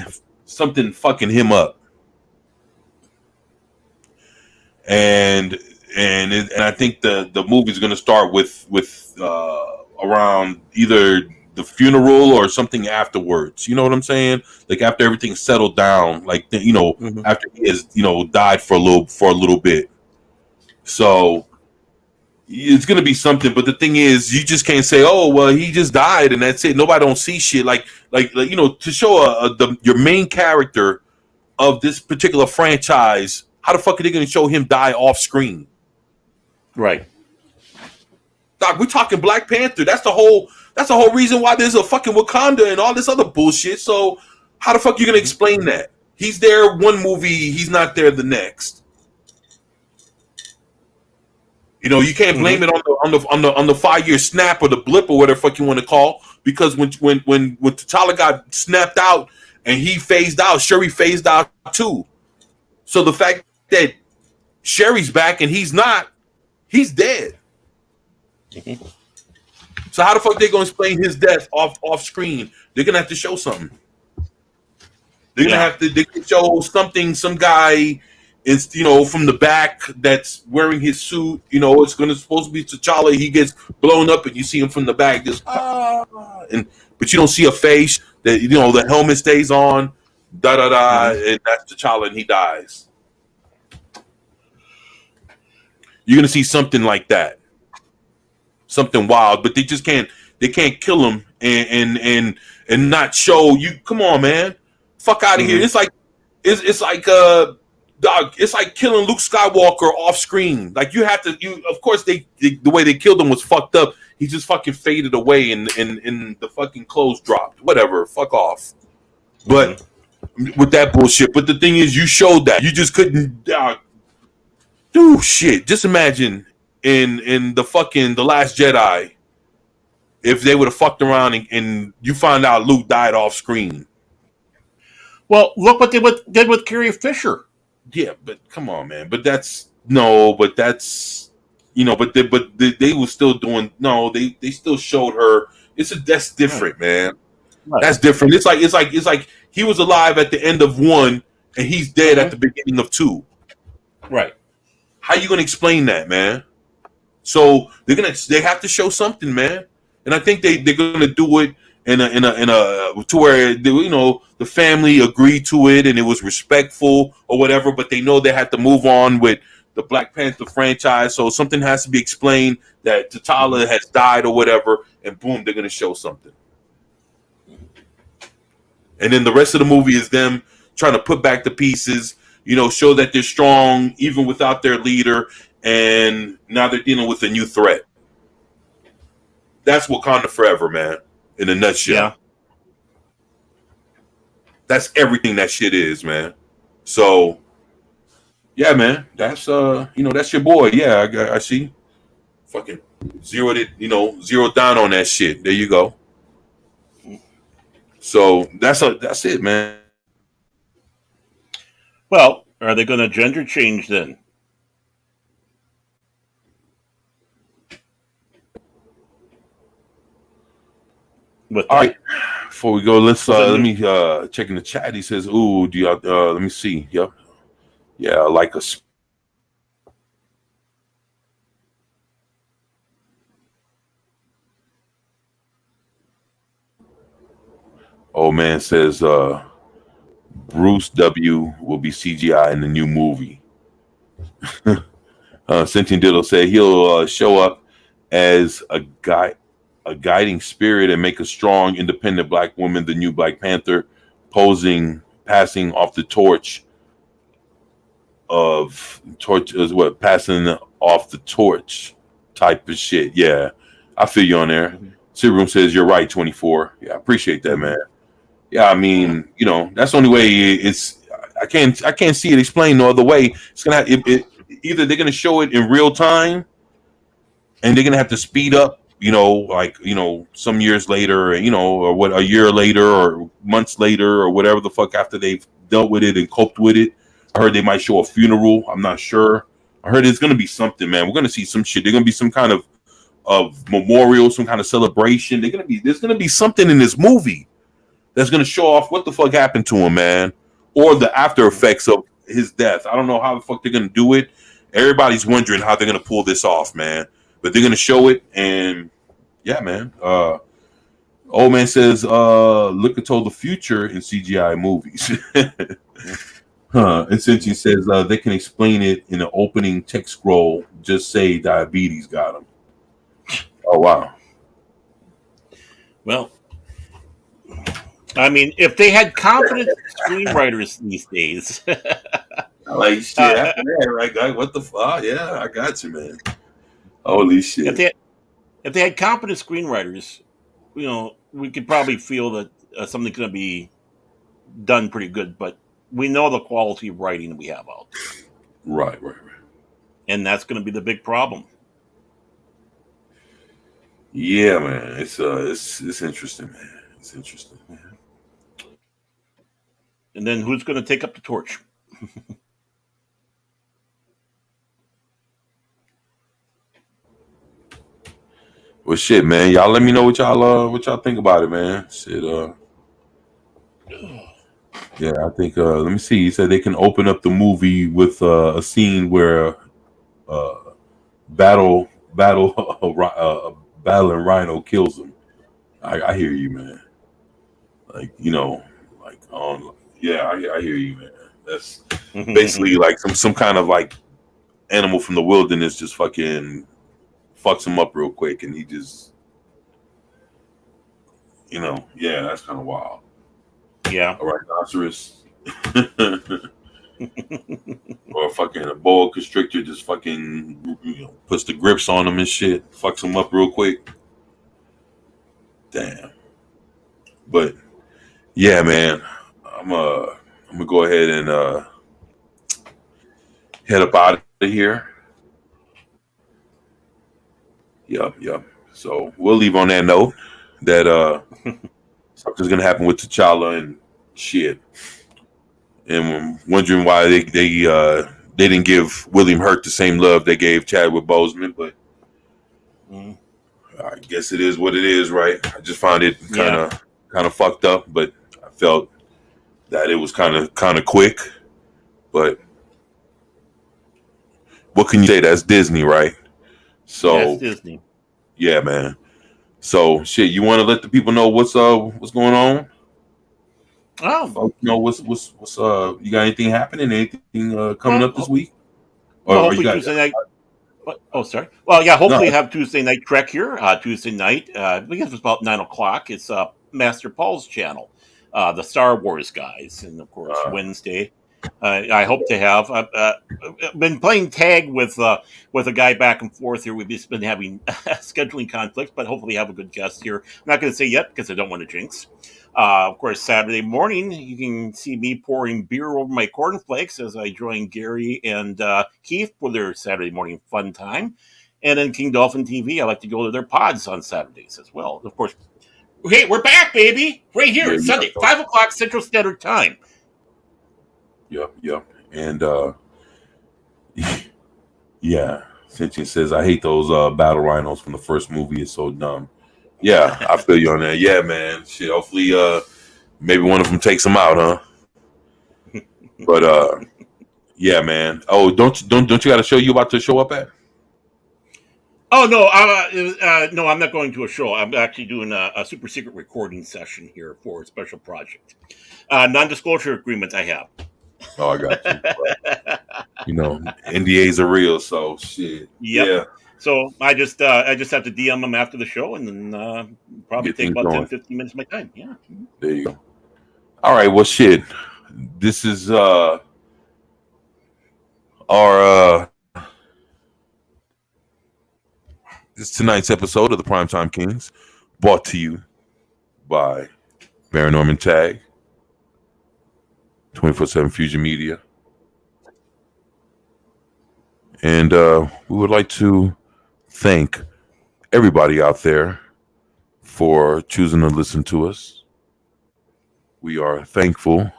fucking him up, and and I think the movie's gonna start with around either the funeral or something afterwards. You know what I'm saying? Like after everything's settled down, like
Hmm.
after he has died for a little bit. So it's gonna be something. But the thing is, you just can't say, "Oh, well, he just died and that's it." Nobody don't see shit like to show your main character of this particular franchise. How the fuck are they gonna show him die off screen?
Right.
Doc, we're talking Black Panther. That's the whole reason why there's a fucking Wakanda and all this other bullshit. So how the fuck you gonna
Hmm.
explain that? He's there one movie, he's not there the next. You can't
Hmm.
blame it on the 5 year snap or the blip or whatever fuck you want to call, because when T'Challa got snapped out and he phased out, Shuri phased out too. So the fact that Sherry's back and he's not, he's dead.
Hmm.
So how the fuck they gonna explain his death off screen? They're gonna have to show something.
Yeah.
They can show something, some guy is from the back that's wearing his suit. It's gonna supposed to be T'Challa. He gets blown up and you see him from the back, just and but you don't see a face. That the helmet stays on, da da da,
Hmm.
and that's T'Challa and he dies. You're gonna see something like that, something wild, but they can't kill him and not show you. Come on, man, fuck out of here.
Hmm.
It's like dog, it's like killing Luke Skywalker off screen. Like you have to, of course the way they killed him was fucked up. He just fucking faded away and the fucking clothes dropped. Whatever, fuck off.
Hmm.
But with that bullshit. But the thing is, you showed that you just couldn't do shit. Just imagine in the Last Jedi, if they would have fucked around and you find out Luke died off screen.
Well, look what they did with Carrie Fisher.
Yeah, but come on, man. But that's no. But that's But they were still doing no. They still showed her. That's
Right.
different, man.
Right.
That's different. It's like he was alive at the end of one and he's dead at
Hmm.
the beginning of two.
Right.
How you gonna explain that, man? So they have to show something, man. And I think they're gonna do it in a to where the family agreed to it and it was respectful or whatever. But they know they had to move on with the Black Panther franchise, so something has to be explained that
Hmm.
T'Challa has died or whatever, and boom, they're gonna show something. And then the rest of the movie is them trying to put back the pieces, show that they're strong even without their leader, and now they're dealing with a new threat. That's Wakanda Forever, man. In a nutshell,
Yeah.
that's everything that shit is, man. So yeah, man, that's your boy. Yeah, I see. Fucking zeroed down on that shit. There you go. So that's it, man.
Well, are they going to gender change then? With
All right,
that,
before we go, let's
because
let me check in the chat. He says, "Ooh, do you let me see. Yep. Yeah, like a old man says Bruce W. will be CGI in the new movie. Sentient Diddle said he'll show up as a guiding spirit and make a strong, independent black woman the new Black Panther, passing off the torch type of shit. Yeah, I feel you on there. Room says you're right, 24. Yeah, I appreciate that, man. Yeah, I mean, that's the only way. I can't see it explained no other way. It's gonna either they're gonna show it in real time, and they're gonna have to speed up, some years later, or a year later, or months later, or whatever the fuck after they've dealt with it and coped with it. I heard they might show a funeral. I'm not sure. I heard there's gonna be something, man. We're gonna see some shit. There's gonna be some kind of memorial, some kind of celebration. There's gonna be something in this movie that's gonna show off what the fuck happened to him, man, or the after effects of his death. I don't know how the fuck they're gonna do it. Everybody's wondering how they're gonna pull this off, man. But they're gonna show it, and yeah, man. Old man says, look until the future in CGI movies. And since he says they can explain it in the opening text scroll, just say diabetes got him. Oh wow.
Well, I mean, if they had competent screenwriters these days,
like shit. After that, right? What the fuck? Yeah, I got you, man. Holy shit.
If they had competent screenwriters, we could probably feel that something's going to be done pretty good. But we know the quality of writing we have out there.
Right.
And that's going to be the big problem.
Yeah, man. It's interesting, man. It's interesting, man.
And then who's going to take up the torch?
Well, shit, man. Y'all let me know what y'all think about it, man. Shit, yeah, I think. Let me see. He said they can open up the movie with a scene where battling Rhino kills him. I hear you, man. Yeah, I hear you, man. That's basically like some kind of like animal from the wilderness just fucking fucks him up real quick, and he just, yeah, that's kind of wild.
Yeah.
A rhinoceros or a boa constrictor just fucking puts the grips on him and shit, fucks him up real quick. Damn. But yeah, man, I'm gonna go ahead and head up out of here. Yep. So we'll leave on that note that something's gonna happen with T'Challa and shit. And I'm wondering why they didn't give William Hurt the same love they gave Chadwick Boseman, but I guess it is what it is, right? I just find it kind of fucked up, but I felt that it was kind of quick. But what can you say? That's Disney, right? So
that's Disney.
Yeah, man. So shit, you want to let the people know what's going on?
Oh,
what's you got anything happening? Anything coming up this week?
Hopefully Tuesday night. Oh, sorry. Well, yeah. Hopefully, have Tuesday night Trek here. Tuesday night. I guess it's about 9:00. It's Master Paul's channel, the Star Wars guys, and of course Wednesday. I hope to have. I've been playing tag with a guy back and forth here. We've just been having scheduling conflicts, but hopefully have a good guest here. I'm not going to say yet because I don't want to jinx. Of course, Saturday morning, you can see me pouring beer over my cornflakes as I join Gary and Keith for their Saturday morning fun time. And then King Dolphin TV, I like to go to their pods on Saturdays as well. Of course, hey, we're back, baby! Right here, Sunday, 5:00 Central Standard Time.
Yep. And yeah, Sentient says, I hate those battle rhinos from the first movie. It's so dumb. Yeah, I feel you on that. Yeah, man. Shit, hopefully maybe one of them takes them out, huh? But yeah, man. Oh, don't you got a show you about to show up at?
Oh no, no, I'm not going to a show. I'm actually doing a super secret recording session here for a special project. Non-disclosure agreement I have.
Oh, I got you. You know, NDAs are real, so shit.
Yep.
Yeah,
So I just have to DM them after the show, and then probably
get
take
things
about
going.
10-15 minutes of my time. Yeah.
There you go. All right, well, shit. This is our this is tonight's episode of the Primetime Kings, brought to you by Baron Norman Tag, 24/7 Fusion Media, and we would like to thank everybody out there for choosing to listen to us. We are thankful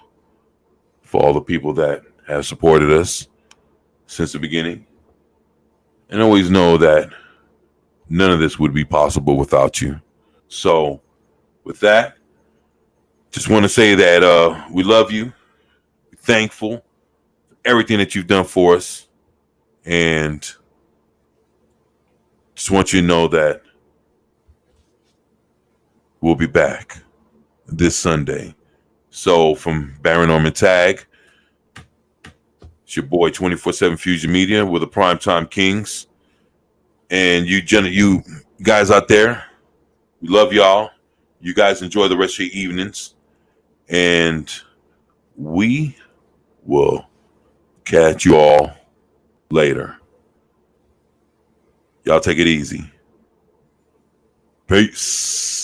for all the people that have supported us since the beginning, and always know that none of this would be possible without you. So, with that, just want to say that we love you, we're thankful for everything that you've done for us, and just want you to know that we'll be back this Sunday. So, from Baron Norman Tag, it's your boy 24/7 Fusion Media with the Primetime Kings. And you guys out there, we love y'all. You guys enjoy the rest of your evenings. And we will catch you all later. Y'all take it easy. Peace.